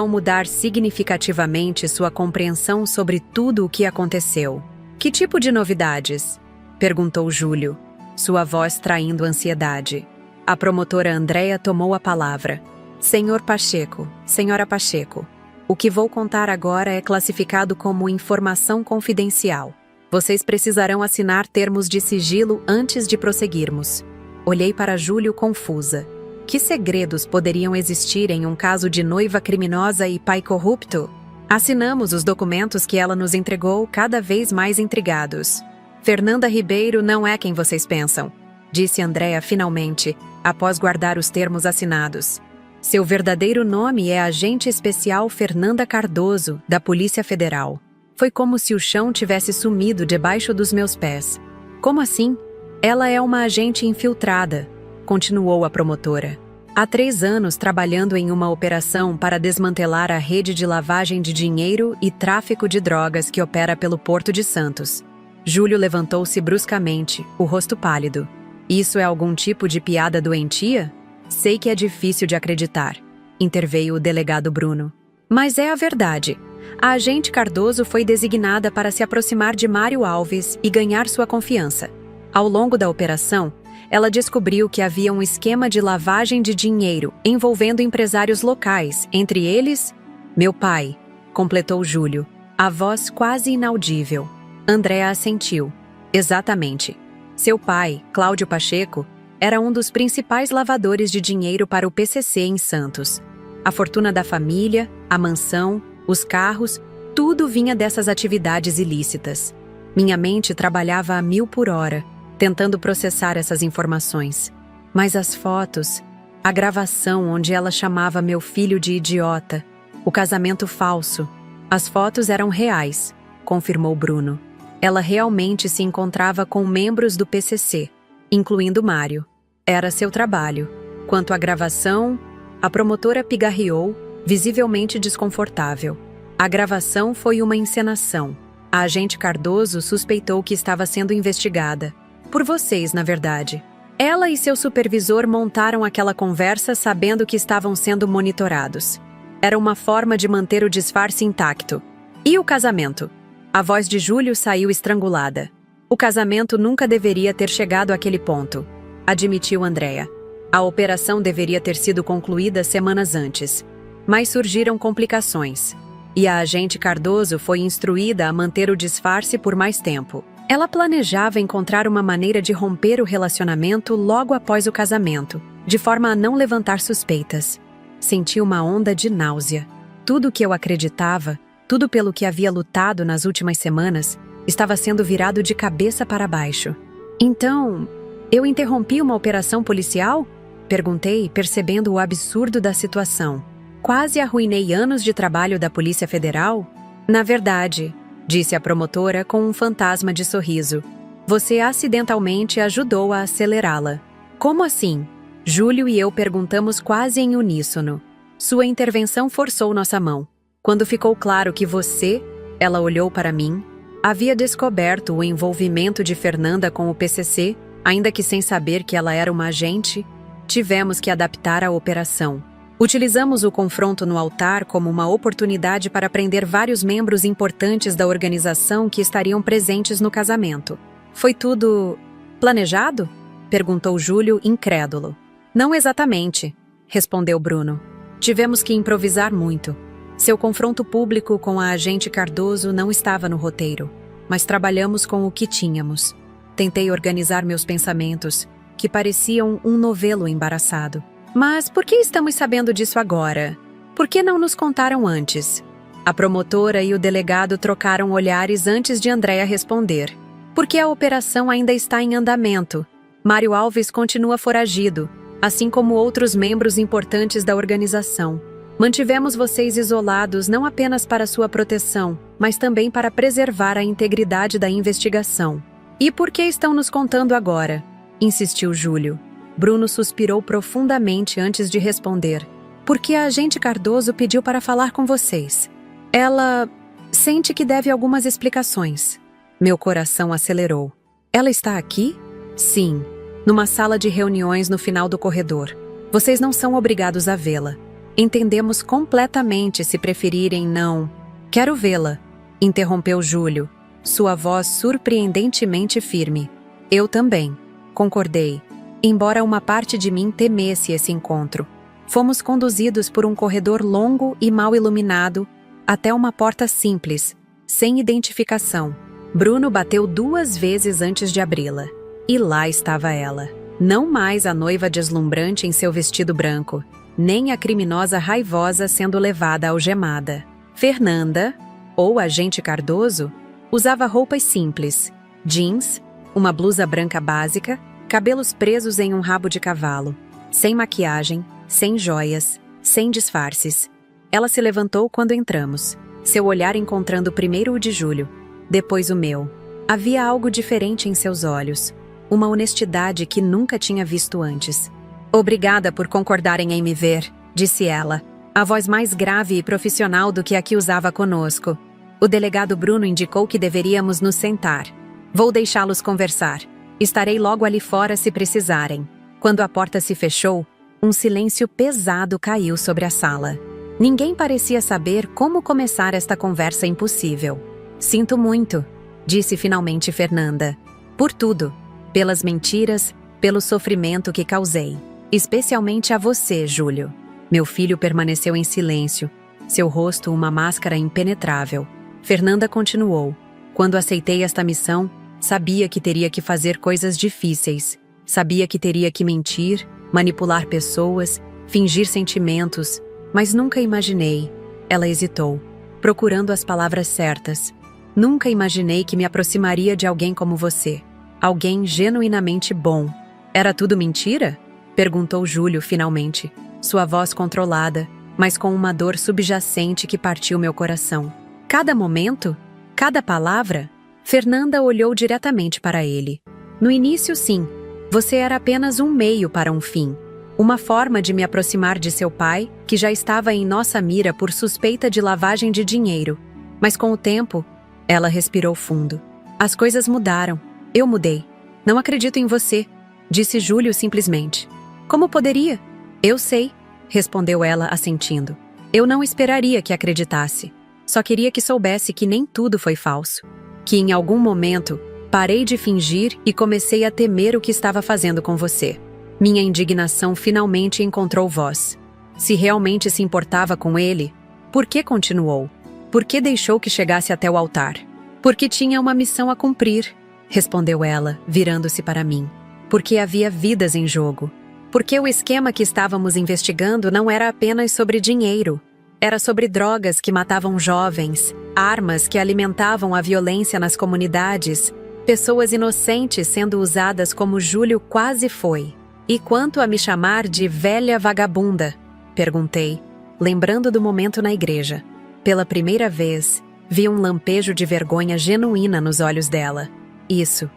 mudar significativamente sua compreensão sobre tudo o que aconteceu." "Que tipo de novidades?" perguntou Júlio, sua voz traindo ansiedade. A promotora Andréa tomou a palavra. "Senhor Pacheco, senhora Pacheco, o que vou contar agora é classificado como informação confidencial. Vocês precisarão assinar termos de sigilo antes de prosseguirmos." Olhei para Júlio confusa. Que segredos poderiam existir em um caso de noiva criminosa e pai corrupto? Assinamos os documentos que ela nos entregou, cada vez mais intrigados. "Fernanda Ribeiro não é quem vocês pensam", disse Andréa finalmente, após guardar os termos assinados. "Seu verdadeiro nome é Agente Especial Fernanda Cardoso, da Polícia Federal." Foi como se o chão tivesse sumido debaixo dos meus pés. "Como assim?" "Ela é uma agente infiltrada", continuou a promotora. "Há 3 anos trabalhando em uma operação para desmantelar a rede de lavagem de dinheiro e tráfico de drogas que opera pelo Porto de Santos." Júlio levantou-se bruscamente, o rosto pálido. "Isso é algum tipo de piada doentia?" "Sei que é difícil de acreditar", interveio o delegado Bruno. "Mas é a verdade. A agente Cardoso foi designada para se aproximar de Mário Alves e ganhar sua confiança. Ao longo da operação, ela descobriu que havia um esquema de lavagem de dinheiro envolvendo empresários locais, entre eles, meu pai", completou Júlio, A voz quase inaudível. Andréa assentiu. Exatamente. Seu pai, Cláudio Pacheco, era um dos principais lavadores de dinheiro para o PCC em Santos. A fortuna da família, a mansão, os carros, tudo vinha dessas atividades ilícitas. Minha mente trabalhava a 1000 por hora, tentando processar essas informações. Mas as fotos, a gravação onde ela chamava meu filho de idiota, o casamento falso, as fotos eram reais, confirmou Bruno. Ela realmente se encontrava com membros do PCC, incluindo Mário. Era seu trabalho. Quanto à gravação, a promotora pigarreou, visivelmente desconfortável. A gravação foi uma encenação. A agente Cardoso suspeitou que estava sendo investigada. Por vocês, na verdade. Ela e seu supervisor montaram aquela conversa sabendo que estavam sendo monitorados. Era uma forma de manter o disfarce intacto. E o casamento? A voz de Júlio saiu estrangulada. O casamento nunca deveria ter chegado àquele ponto, admitiu Andréa. A operação deveria ter sido concluída semanas antes. Mas surgiram complicações. E a agente Cardoso foi instruída a manter o disfarce por mais tempo. Ela planejava encontrar uma maneira de romper o relacionamento logo após o casamento, de forma a não levantar suspeitas. Senti uma onda de náusea. Tudo o que eu acreditava, tudo pelo que havia lutado nas últimas semanas, estava sendo virado de cabeça para baixo. Então, eu interrompi uma operação policial? Perguntei, percebendo o absurdo da situação. Quase arruinei anos de trabalho da Polícia Federal? Na verdade, disse a promotora com um fantasma de sorriso. Você acidentalmente ajudou a acelerá-la. Como assim? Júlio e eu perguntamos quase em uníssono. Sua intervenção forçou nossa mão. Quando ficou claro que você, ela olhou para mim, havia descoberto o envolvimento de Fernanda com o PCC, ainda que sem saber que ela era uma agente, tivemos que adaptar a operação. Utilizamos o confronto no altar como uma oportunidade para prender vários membros importantes da organização que estariam presentes no casamento. Foi tudo planejado? Perguntou Júlio, incrédulo. Não exatamente, respondeu Bruno. Tivemos que improvisar muito. Seu confronto público com a agente Cardoso não estava no roteiro, mas trabalhamos com o que tínhamos. Tentei organizar meus pensamentos, que pareciam um novelo embaraçado. Mas por que estamos sabendo disso agora? Por que não nos contaram antes? A promotora e o delegado trocaram olhares antes de Andréa responder. Porque a operação ainda está em andamento. Mário Alves continua foragido, assim como outros membros importantes da organização. Mantivemos vocês isolados não apenas para sua proteção, mas também para preservar a integridade da investigação. E por que estão nos contando agora? Insistiu Júlio. Bruno suspirou profundamente antes de responder. Porque a agente Cardoso pediu para falar com vocês. Ela sente que deve algumas explicações. Meu coração acelerou. Ela está aqui? Sim, numa sala de reuniões no final do corredor. Vocês não são obrigados a vê-la. Entendemos completamente se preferirem não. Quero vê-la, interrompeu Júlio, sua voz surpreendentemente firme. Eu também, concordei, embora uma parte de mim temesse esse encontro. Fomos conduzidos por um corredor longo e mal iluminado até uma porta simples, sem identificação. Bruno bateu 2 vezes antes de abri-la. E lá estava ela. Não mais a noiva deslumbrante em seu vestido branco, nem a criminosa raivosa sendo levada algemada. Fernanda, ou agente Cardoso, usava roupas simples, jeans, uma blusa branca básica, cabelos presos em um rabo de cavalo, sem maquiagem, sem joias, sem disfarces. Ela se levantou quando entramos, seu olhar encontrando primeiro o de Júlio, depois o meu. Havia algo diferente em seus olhos, uma honestidade que nunca tinha visto antes. Obrigada por concordarem em me ver, disse ela, a voz mais grave e profissional do que a que usava conosco. O delegado Bruno indicou que deveríamos nos sentar. Vou deixá-los conversar. Estarei logo ali fora se precisarem. Quando a porta se fechou, um silêncio pesado caiu sobre a sala. Ninguém parecia saber como começar esta conversa impossível. Sinto muito, disse finalmente Fernanda. Por tudo. Pelas mentiras, pelo sofrimento que causei. Especialmente a você, Júlio. Meu filho permaneceu em silêncio, seu rosto uma máscara impenetrável. Fernanda continuou. Quando aceitei esta missão, sabia que teria que fazer coisas difíceis. Sabia que teria que mentir, manipular pessoas, fingir sentimentos, mas nunca imaginei. Ela hesitou, procurando as palavras certas. Nunca imaginei que me aproximaria de alguém como você. Alguém genuinamente bom. Era tudo mentira? Perguntou Júlio finalmente, sua voz controlada, mas com uma dor subjacente que partiu meu coração. Cada momento? Cada palavra? Fernanda olhou diretamente para ele. No início, sim. Você era apenas um meio para um fim. Uma forma de me aproximar de seu pai, que já estava em nossa mira por suspeita de lavagem de dinheiro. Mas com o tempo, ela respirou fundo. As coisas mudaram. Eu mudei. Não acredito em você, disse Júlio simplesmente. Como poderia? Eu sei, respondeu ela assentindo. Eu não esperaria que acreditasse. Só queria que soubesse que nem tudo foi falso. Que em algum momento, parei de fingir e comecei a temer o que estava fazendo com você. Minha indignação finalmente encontrou voz. Se realmente se importava com ele, por que continuou? Por que deixou que chegasse até o altar? Porque tinha uma missão a cumprir, respondeu ela, virando-se para mim. Porque havia vidas em jogo. Porque o esquema que estávamos investigando não era apenas sobre dinheiro. Era sobre drogas que matavam jovens, armas que alimentavam a violência nas comunidades, pessoas inocentes sendo usadas como Júlio quase foi. E quanto a me chamar de velha vagabunda? Perguntei, lembrando do momento na igreja. Pela primeira vez, vi um lampejo de vergonha genuína nos olhos dela. Isso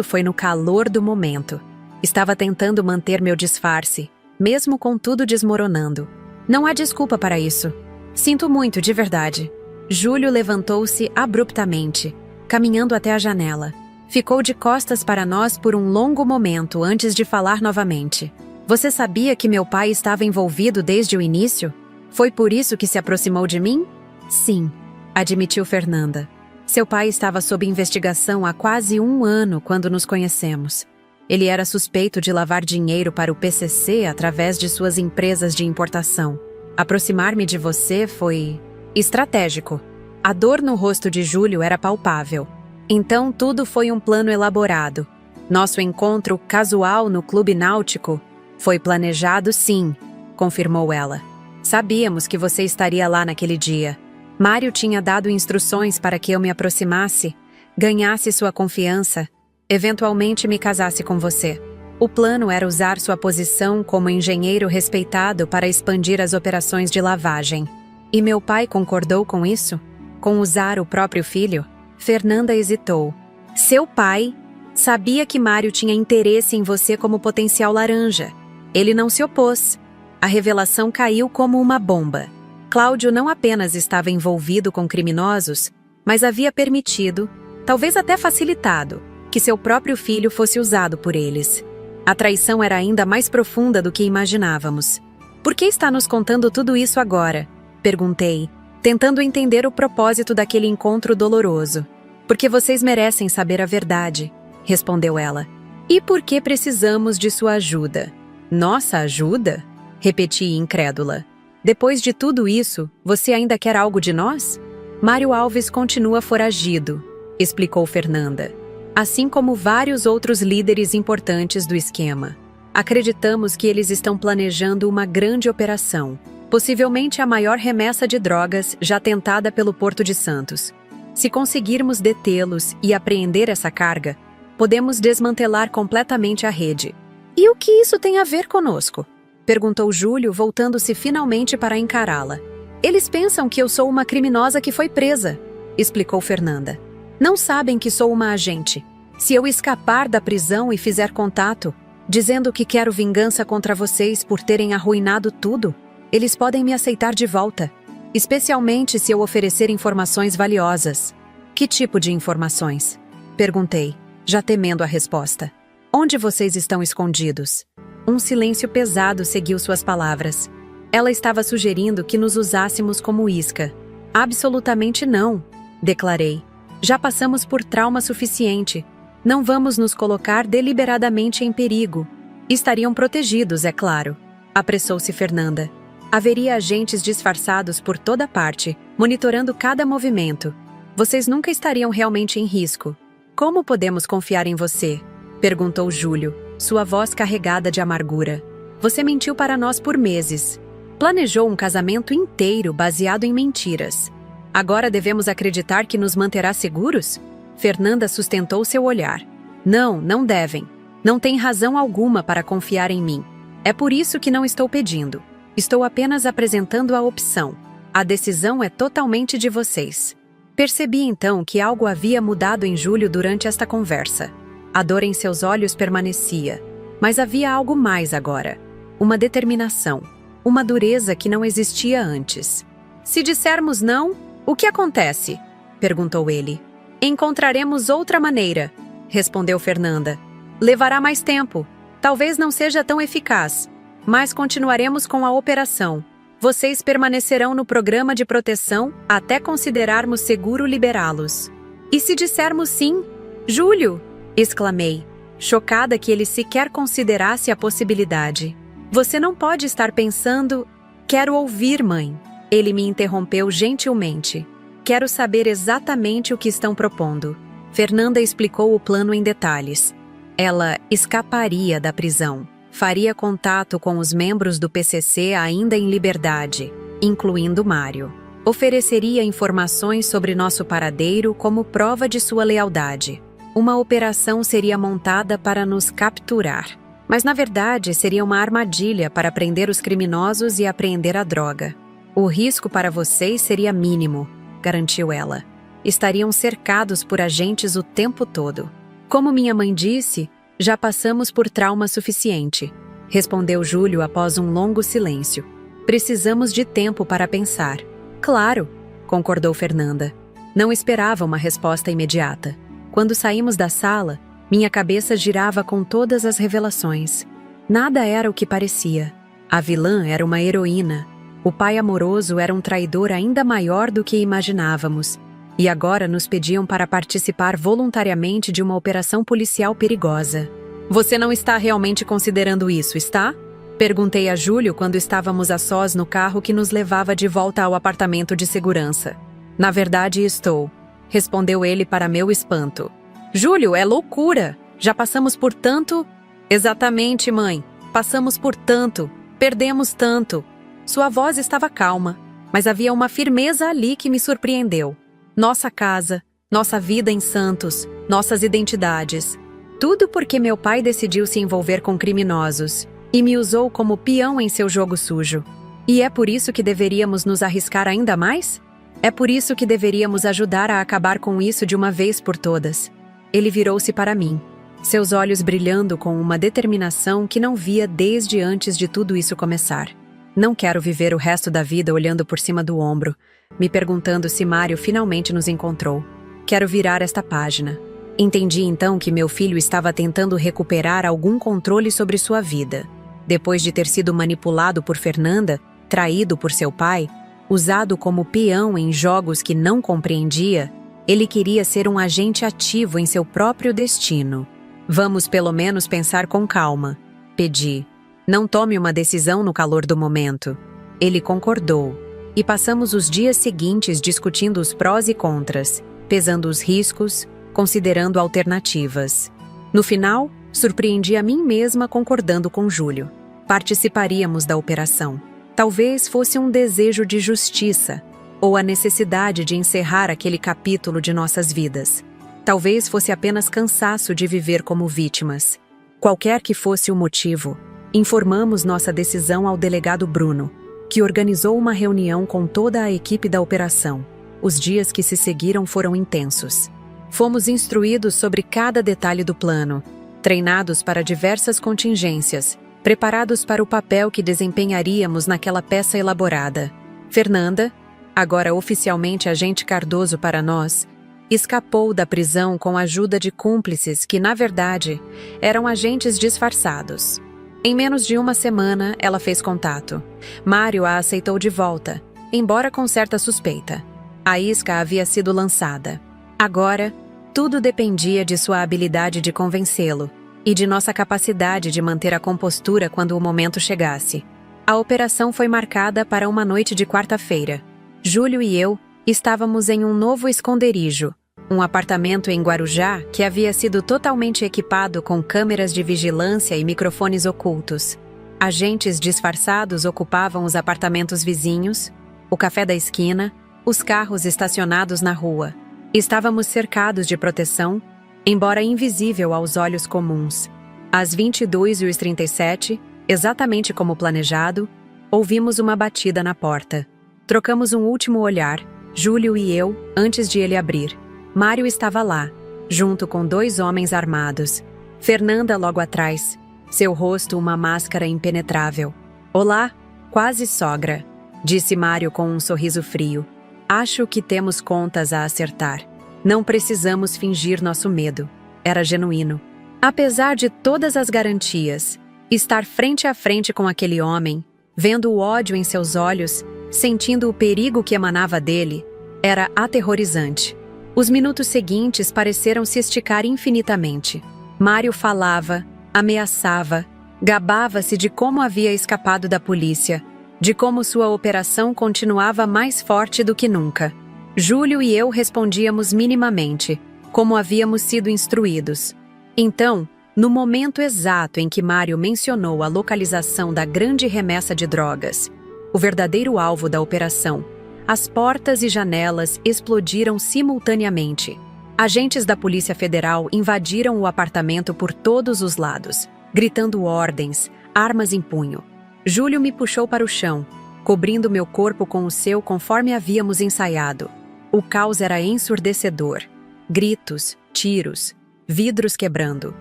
foi no calor do momento. Estava tentando manter meu disfarce, mesmo com tudo desmoronando. Não há desculpa para isso. Sinto muito, de verdade. Júlio levantou-se abruptamente, caminhando até a janela. Ficou de costas para nós por um longo momento antes de falar novamente. Você sabia que meu pai estava envolvido desde o início? Foi por isso que se aproximou de mim? Sim, admitiu Fernanda. Seu pai estava sob investigação há quase 1 ano quando nos conhecemos. Ele era suspeito de lavar dinheiro para o PCC através de suas empresas de importação. Aproximar-me de você foi estratégico. A dor no rosto de Júlio era palpável. Então tudo foi um plano elaborado. Nosso encontro casual no clube náutico foi planejado, sim, confirmou ela. Sabíamos que você estaria lá naquele dia. Mário tinha dado instruções para que eu me aproximasse, ganhasse sua confiança, eventualmente me casasse com você. O plano era usar sua posição como engenheiro respeitado para expandir as operações de lavagem. E meu pai concordou com isso? Com usar o próprio filho? Fernanda hesitou. Seu pai sabia que Mário tinha interesse em você como potencial laranja. Ele não se opôs. A revelação caiu como uma bomba. Cláudio não apenas estava envolvido com criminosos, mas havia permitido, talvez até facilitado, que seu próprio filho fosse usado por eles. A traição era ainda mais profunda do que imaginávamos. Por que está nos contando tudo isso agora? Perguntei, tentando entender o propósito daquele encontro doloroso. Porque vocês merecem saber a verdade, respondeu ela. E por que precisamos de sua ajuda? Nossa ajuda? Repeti incrédula. Depois de tudo isso, você ainda quer algo de nós? Mário Alves continua foragido, explicou Fernanda. Assim como vários outros líderes importantes do esquema. Acreditamos que eles estão planejando uma grande operação, possivelmente a maior remessa de drogas já tentada pelo Porto de Santos. Se conseguirmos detê-los e apreender essa carga, podemos desmantelar completamente a rede. E o que isso tem a ver conosco? Perguntou Júlio, voltando-se finalmente para encará-la. Eles pensam que eu sou uma criminosa que foi presa, explicou Fernanda. Não sabem que sou uma agente. Se eu escapar da prisão e fizer contato, dizendo que quero vingança contra vocês por terem arruinado tudo, eles podem me aceitar de volta, especialmente se eu oferecer informações valiosas. Que tipo de informações? Perguntei, já temendo a resposta. Onde vocês estão escondidos? Um silêncio pesado seguiu suas palavras. Ela estava sugerindo que nos usássemos como isca. Absolutamente não, declarei. Já passamos por trauma suficiente. Não vamos nos colocar deliberadamente em perigo. Estariam protegidos, é claro. Apressou-se Fernanda. Haveria agentes disfarçados por toda parte, monitorando cada movimento. Vocês nunca estariam realmente em risco. Como podemos confiar em você? Perguntou Júlio, sua voz carregada de amargura. Você mentiu para nós por meses. Planejou um casamento inteiro baseado em mentiras. Agora devemos acreditar que nos manterá seguros? Fernanda sustentou seu olhar. Não, não devem. Não tem razão alguma para confiar em mim. É por isso que não estou pedindo. Estou apenas apresentando a opção. A decisão é totalmente de vocês. Percebi então que algo havia mudado em Júlio durante esta conversa. A dor em seus olhos permanecia, mas havia algo mais agora. Uma determinação, uma dureza que não existia antes. Se dissermos não, o que acontece? Perguntou ele. Encontraremos outra maneira, respondeu Fernanda. Levará mais tempo. Talvez não seja tão eficaz, mas continuaremos com a operação. Vocês permanecerão no programa de proteção até considerarmos seguro liberá-los. E se dissermos sim? Júlio! Exclamei, chocada que ele sequer considerasse a possibilidade. Você não pode estar pensando... Quero ouvir, mãe. Ele me interrompeu gentilmente. Quero saber exatamente o que estão propondo. Fernanda explicou o plano em detalhes. Ela escaparia da prisão. Faria contato com os membros do PCC ainda em liberdade, incluindo Mário. Ofereceria informações sobre nosso paradeiro como prova de sua lealdade. Uma operação seria montada para nos capturar. Mas, na verdade, seria uma armadilha para prender os criminosos e apreender a droga. O risco para vocês seria mínimo, garantiu ela. Estariam cercados por agentes o tempo todo. Como minha mãe disse, já passamos por trauma suficiente, respondeu Júlio após um longo silêncio. Precisamos de tempo para pensar. Claro, concordou Fernanda. Não esperava uma resposta imediata. Quando saímos da sala, minha cabeça girava com todas as revelações. Nada era o que parecia. A vilã era uma heroína. O pai amoroso era um traidor ainda maior do que imaginávamos. E agora nos pediam para participar voluntariamente de uma operação policial perigosa. Você não está realmente considerando isso, está? Perguntei a Júlio quando estávamos a sós no carro que nos levava de volta ao apartamento de segurança. Na verdade, estou, respondeu ele para meu espanto. Júlio, é loucura! Já passamos por tanto... Exatamente, mãe. Passamos por tanto. Perdemos tanto. Sua voz estava calma, mas havia uma firmeza ali que me surpreendeu. Nossa casa, nossa vida em Santos, nossas identidades. Tudo porque meu pai decidiu se envolver com criminosos e me usou como peão em seu jogo sujo. E é por isso que deveríamos nos arriscar ainda mais? É por isso que deveríamos ajudar a acabar com isso de uma vez por todas. Ele virou-se para mim, seus olhos brilhando com uma determinação que não via desde antes de tudo isso começar. Não quero viver o resto da vida olhando por cima do ombro, me perguntando se Mário finalmente nos encontrou. Quero virar esta página. Entendi então que meu filho estava tentando recuperar algum controle sobre sua vida. Depois de ter sido manipulado por Fernanda, traído por seu pai, usado como peão em jogos que não compreendia, ele queria ser um agente ativo em seu próprio destino. Vamos pelo menos pensar com calma, pedi. Não tome uma decisão no calor do momento. Ele concordou. E passamos os dias seguintes discutindo os prós e contras, pesando os riscos, considerando alternativas. No final, surpreendi a mim mesma concordando com Júlio. Participaríamos da operação. Talvez fosse um desejo de justiça, ou a necessidade de encerrar aquele capítulo de nossas vidas. Talvez fosse apenas cansaço de viver como vítimas. Qualquer que fosse o motivo, informamos nossa decisão ao delegado Bruno, que organizou uma reunião com toda a equipe da operação. Os dias que se seguiram foram intensos. Fomos instruídos sobre cada detalhe do plano, treinados para diversas contingências, preparados para o papel que desempenharíamos naquela peça elaborada. Fernanda, agora oficialmente agente Cardoso para nós, escapou da prisão com a ajuda de cúmplices que, na verdade, eram agentes disfarçados. Em menos de uma semana, ela fez contato. Mário a aceitou de volta, embora com certa suspeita. A isca havia sido lançada. Agora, tudo dependia de sua habilidade de convencê-lo e de nossa capacidade de manter a compostura quando o momento chegasse. A operação foi marcada para uma noite de quarta-feira. Júlio e eu Estávamos em um novo esconderijo, um apartamento em Guarujá que havia sido totalmente equipado com câmeras de vigilância e microfones ocultos. Agentes disfarçados ocupavam os apartamentos vizinhos, o café da esquina, os carros estacionados na rua. Estávamos cercados de proteção, embora invisível aos olhos comuns. Às 22h37, exatamente como planejado, ouvimos uma batida na porta. Trocamos um último olhar, Júlio e eu, antes de ele abrir. Mário estava lá, junto com 2 homens armados. Fernanda logo atrás, seu rosto uma máscara impenetrável. "Olá, quase sogra", disse Mário com um sorriso frio. "Acho que temos contas a acertar. Não precisamos fingir nosso medo. Era genuíno." Apesar de todas as garantias, estar frente a frente com aquele homem, vendo o ódio em seus olhos, sentindo o perigo que emanava dele, era aterrorizante. Os minutos seguintes pareceram se esticar infinitamente. Mário falava, ameaçava, gabava-se de como havia escapado da polícia, de como sua operação continuava mais forte do que nunca. Júlio e eu respondíamos minimamente, como havíamos sido instruídos. Então, no momento exato em que Mário mencionou a localização da grande remessa de drogas, o verdadeiro alvo da operação, as portas e janelas explodiram simultaneamente. Agentes da Polícia Federal invadiram o apartamento por todos os lados, gritando ordens, armas em punho. Júlio me puxou para o chão, cobrindo meu corpo com o seu conforme havíamos ensaiado. O caos era ensurdecedor. Gritos, tiros, vidros quebrando.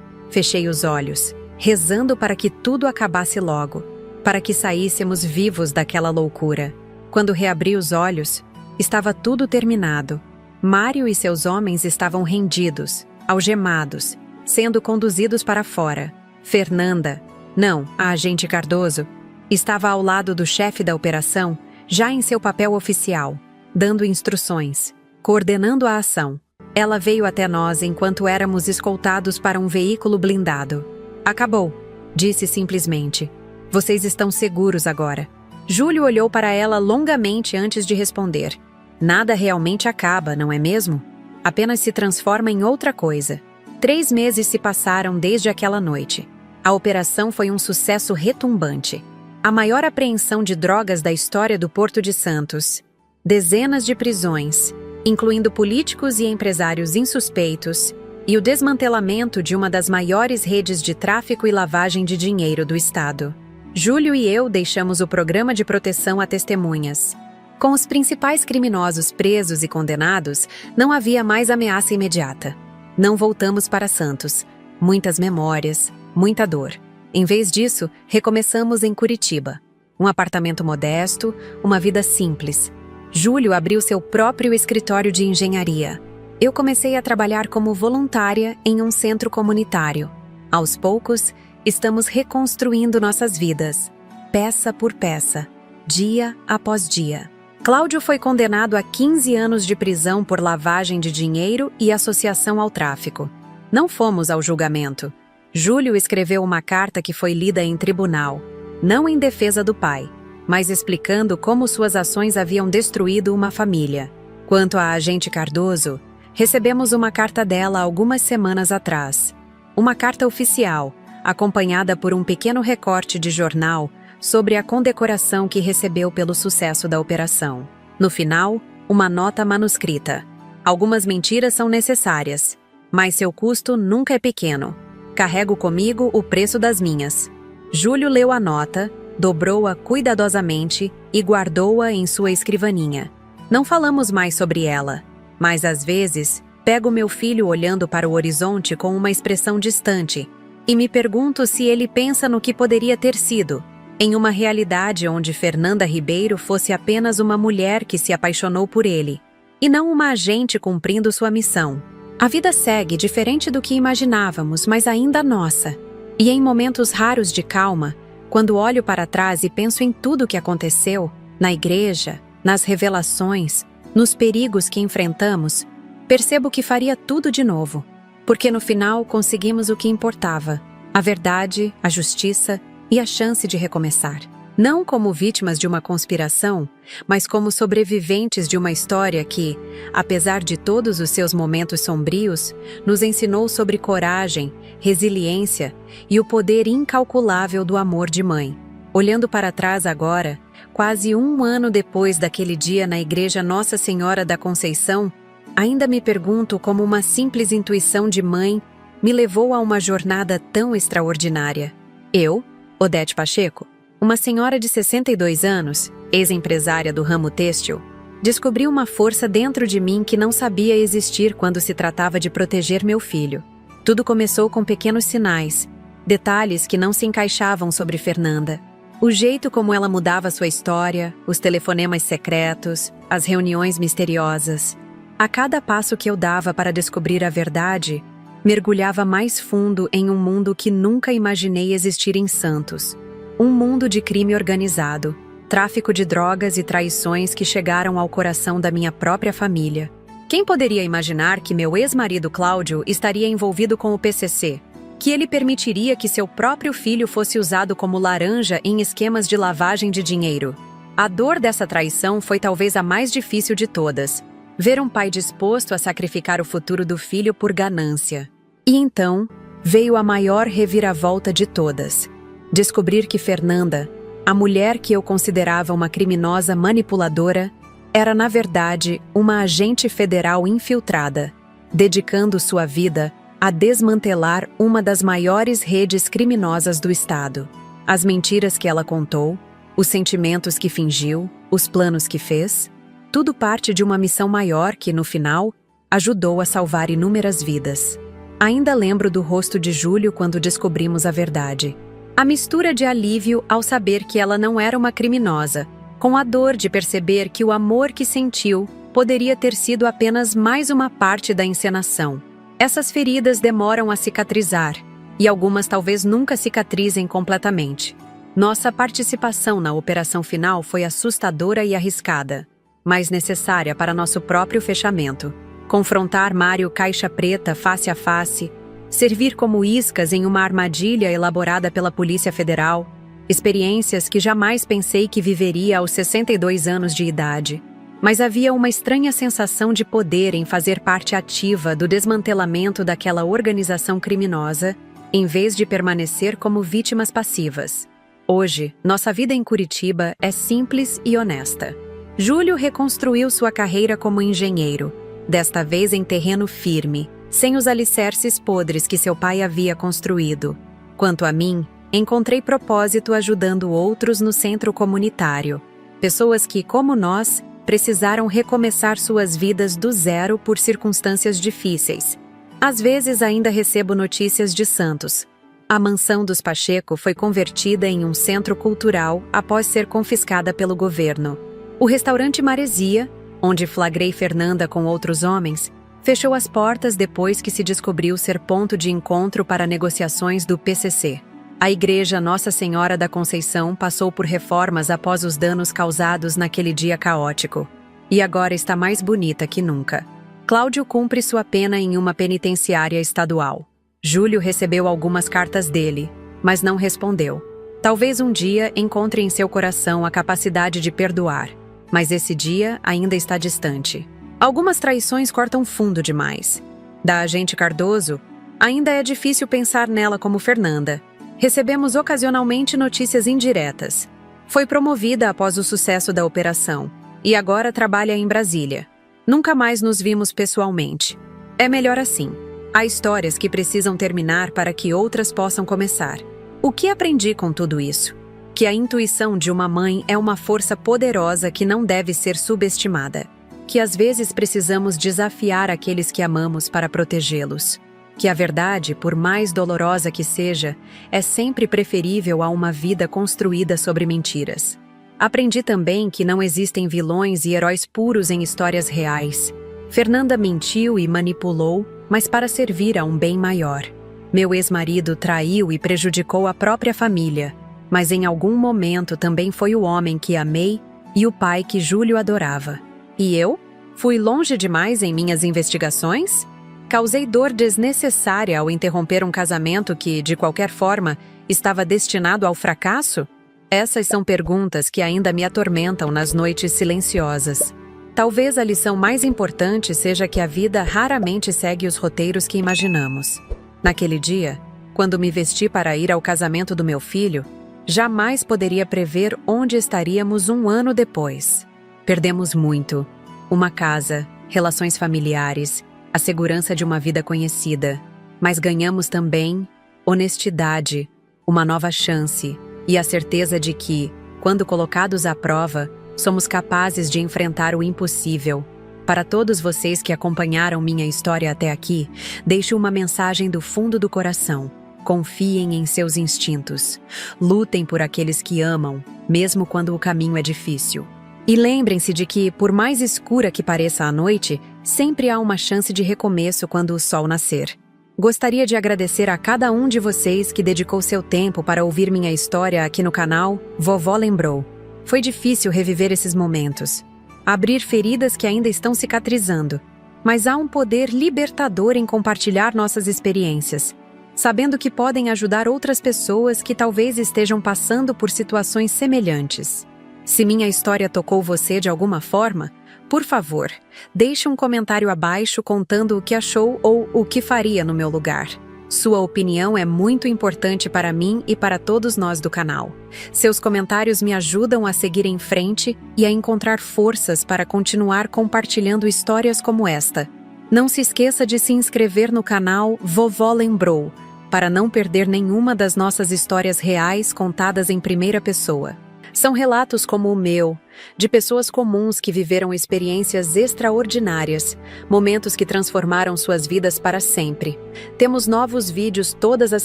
Fechei os olhos, rezando para que tudo acabasse logo, para que saíssemos vivos daquela loucura. Quando reabri os olhos, estava tudo terminado. Mário e seus homens estavam rendidos, algemados, sendo conduzidos para fora. Fernanda, não, a agente Cardoso, estava ao lado do chefe da operação, já em seu papel oficial, dando instruções, coordenando a ação. Ela veio até nós enquanto éramos escoltados para um veículo blindado. "Acabou", disse simplesmente. "Vocês estão seguros agora." Júlio olhou para ela longamente antes de responder. "Nada realmente acaba, não é mesmo? Apenas se transforma em outra coisa." 3 meses se passaram desde aquela noite. A operação foi um sucesso retumbante. A maior apreensão de drogas da história do Porto de Santos. Dezenas de prisões, incluindo políticos e empresários insuspeitos, e o desmantelamento de uma das maiores redes de tráfico e lavagem de dinheiro do estado. Júlio e eu deixamos o programa de proteção a testemunhas. Com os principais criminosos presos e condenados, não havia mais ameaça imediata. Não voltamos para Santos. Muitas memórias, muita dor. Em vez disso, recomeçamos em Curitiba. Um apartamento modesto, uma vida simples. Júlio abriu seu próprio escritório de engenharia. Eu comecei a trabalhar como voluntária em um centro comunitário. Aos poucos, estamos reconstruindo nossas vidas, peça por peça, dia após dia. Cláudio foi condenado a 15 anos de prisão por lavagem de dinheiro e associação ao tráfico. Não fomos ao julgamento. Júlio escreveu uma carta que foi lida em tribunal, não em defesa do pai, mas explicando como suas ações haviam destruído uma família. Quanto à agente Cardoso, recebemos uma carta dela algumas semanas atrás. Uma carta oficial, acompanhada por um pequeno recorte de jornal sobre a condecoração que recebeu pelo sucesso da operação. No final, uma nota manuscrita. Algumas mentiras são necessárias, mas seu custo nunca é pequeno. Carrego comigo o preço das minhas. Júlio leu a nota, dobrou-a cuidadosamente e guardou-a em sua escrivaninha. Não falamos mais sobre ela, mas às vezes pego meu filho olhando para o horizonte com uma expressão distante e me pergunto se ele pensa no que poderia ter sido, em uma realidade onde Fernanda Ribeiro fosse apenas uma mulher que se apaixonou por ele, e não uma agente cumprindo sua missão. A vida segue diferente do que imaginávamos, mas ainda nossa. E em momentos raros de calma, quando olho para trás e penso em tudo o que aconteceu, na igreja, nas revelações, nos perigos que enfrentamos, percebo que faria tudo de novo. Porque no final conseguimos o que importava: a verdade, a justiça e a chance de recomeçar. Não como vítimas de uma conspiração, mas como sobreviventes de uma história que, apesar de todos os seus momentos sombrios, nos ensinou sobre coragem, resiliência e o poder incalculável do amor de mãe. Olhando para trás agora, quase um ano depois daquele dia na igreja Nossa Senhora da Conceição, ainda me pergunto como uma simples intuição de mãe me levou a uma jornada tão extraordinária. Eu, Odete Pacheco, uma senhora de 62 anos, ex-empresária do ramo têxtil, descobri uma força dentro de mim que não sabia existir quando se tratava de proteger meu filho. Tudo começou com pequenos sinais, detalhes que não se encaixavam sobre Fernanda. O jeito como ela mudava sua história, os telefonemas secretos, as reuniões misteriosas. A cada passo que eu dava para descobrir a verdade, mergulhava mais fundo em um mundo que nunca imaginei existir em Santos. Um mundo de crime organizado, tráfico de drogas e traições que chegaram ao coração da minha própria família. Quem poderia imaginar que meu ex-marido Cláudio estaria envolvido com o PCC? Que ele permitiria que seu próprio filho fosse usado como laranja em esquemas de lavagem de dinheiro? A dor dessa traição foi talvez a mais difícil de todas. Ver um pai disposto a sacrificar o futuro do filho por ganância. E então, veio a maior reviravolta de todas. Descobrir que Fernanda, a mulher que eu considerava uma criminosa manipuladora, era na verdade uma agente federal infiltrada, dedicando sua vida a desmantelar uma das maiores redes criminosas do estado. As mentiras que ela contou, os sentimentos que fingiu, os planos que fez, tudo parte de uma missão maior que, no final, ajudou a salvar inúmeras vidas. Ainda lembro do rosto de Júlio quando descobrimos a verdade. A mistura de alívio ao saber que ela não era uma criminosa, com a dor de perceber que o amor que sentiu poderia ter sido apenas mais uma parte da encenação. Essas feridas demoram a cicatrizar, e algumas talvez nunca cicatrizem completamente. Nossa participação na operação final foi assustadora e arriscada, mas necessária para nosso próprio fechamento. Confrontar Mário Caixa Preta face a face, servir como iscas em uma armadilha elaborada pela Polícia Federal, experiências que jamais pensei que viveria aos 62 anos de idade. Mas havia uma estranha sensação de poder em fazer parte ativa do desmantelamento daquela organização criminosa, em vez de permanecer como vítimas passivas. Hoje, nossa vida em Curitiba é simples e honesta. Júlio reconstruiu sua carreira como engenheiro, desta vez em terreno firme, sem os alicerces podres que seu pai havia construído. Quanto a mim, encontrei propósito ajudando outros no centro comunitário. Pessoas que, como nós, precisaram recomeçar suas vidas do zero por circunstâncias difíceis. Às vezes ainda recebo notícias de Santos. A mansão dos Pacheco foi convertida em um centro cultural após ser confiscada pelo governo. O restaurante Maresia, onde flagrei Fernanda com outros homens, fechou as portas depois que se descobriu ser ponto de encontro para negociações do PCC. A igreja Nossa Senhora da Conceição passou por reformas após os danos causados naquele dia caótico. E agora está mais bonita que nunca. Cláudio cumpre sua pena em uma penitenciária estadual. Júlio recebeu algumas cartas dele, mas não respondeu. Talvez um dia encontre em seu coração a capacidade de perdoar, mas esse dia ainda está distante. Algumas traições cortam fundo demais. Da agente Cardoso, ainda é difícil pensar nela como Fernanda. Recebemos ocasionalmente notícias indiretas. Foi promovida após o sucesso da operação e agora trabalha em Brasília. Nunca mais nos vimos pessoalmente. É melhor assim. Há histórias que precisam terminar para que outras possam começar. O que aprendi com tudo isso? Que a intuição de uma mãe é uma força poderosa que não deve ser subestimada. Que às vezes precisamos desafiar aqueles que amamos para protegê-los. Que a verdade, por mais dolorosa que seja, é sempre preferível a uma vida construída sobre mentiras. Aprendi também que não existem vilões e heróis puros em histórias reais. Fernanda mentiu e manipulou, mas para servir a um bem maior. Meu ex-marido traiu e prejudicou a própria família, mas em algum momento também foi o homem que amei e o pai que Júlio adorava. E eu? Fui longe demais em minhas investigações? Causei dor desnecessária ao interromper um casamento que, de qualquer forma, estava destinado ao fracasso? Essas são perguntas que ainda me atormentam nas noites silenciosas. Talvez a lição mais importante seja que a vida raramente segue os roteiros que imaginamos. Naquele dia, quando me vesti para ir ao casamento do meu filho, jamais poderia prever onde estaríamos um ano depois. Perdemos muito: uma casa, relações familiares, a segurança de uma vida conhecida. Mas ganhamos também honestidade, uma nova chance e a certeza de que, quando colocados à prova, somos capazes de enfrentar o impossível. Para todos vocês que acompanharam minha história até aqui, deixo uma mensagem do fundo do coração. Confiem em seus instintos. Lutem por aqueles que amam, mesmo quando o caminho é difícil. E lembrem-se de que, por mais escura que pareça a noite, sempre há uma chance de recomeço quando o sol nascer. Gostaria de agradecer a cada um de vocês que dedicou seu tempo para ouvir minha história aqui no canal Vovó Lembrou. Foi difícil reviver esses momentos, abrir feridas que ainda estão cicatrizando, mas há um poder libertador em compartilhar nossas experiências, sabendo que podem ajudar outras pessoas que talvez estejam passando por situações semelhantes. Se minha história tocou você de alguma forma, por favor, deixe um comentário abaixo contando o que achou ou o que faria no meu lugar. Sua opinião é muito importante para mim e para todos nós do canal. Seus comentários me ajudam a seguir em frente e a encontrar forças para continuar compartilhando histórias como esta. Não se esqueça de se inscrever no canal Vovó Lembrou, para não perder nenhuma das nossas histórias reais contadas em primeira pessoa. São relatos como o meu, de pessoas comuns que viveram experiências extraordinárias, momentos que transformaram suas vidas para sempre. Temos novos vídeos todas as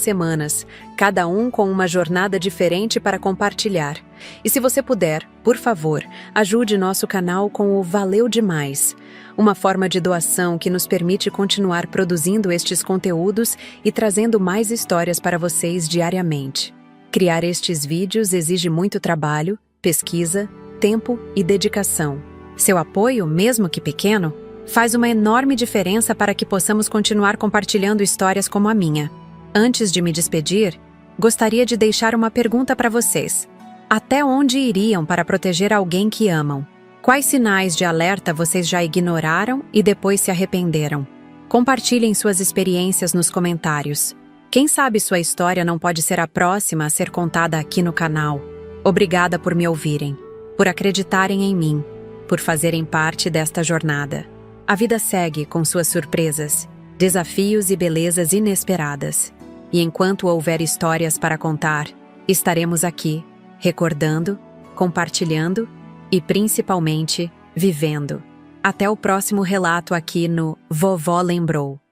semanas, cada um com uma jornada diferente para compartilhar. E se você puder, por favor, ajude nosso canal com o Valeu Demais, uma forma de doação que nos permite continuar produzindo estes conteúdos e trazendo mais histórias para vocês diariamente. Criar estes vídeos exige muito trabalho, pesquisa, tempo e dedicação. Seu apoio, mesmo que pequeno, faz uma enorme diferença para que possamos continuar compartilhando histórias como a minha. Antes de me despedir, gostaria de deixar uma pergunta para vocês. Até onde iriam para proteger alguém que amam? Quais sinais de alerta vocês já ignoraram e depois se arrependeram? Compartilhem suas experiências nos comentários. Quem sabe sua história não pode ser a próxima a ser contada aqui no canal. Obrigada por me ouvirem, por acreditarem em mim, por fazerem parte desta jornada. A vida segue com suas surpresas, desafios e belezas inesperadas. E enquanto houver histórias para contar, estaremos aqui, recordando, compartilhando e, principalmente, vivendo. Até o próximo relato aqui no Vovó Lembrou.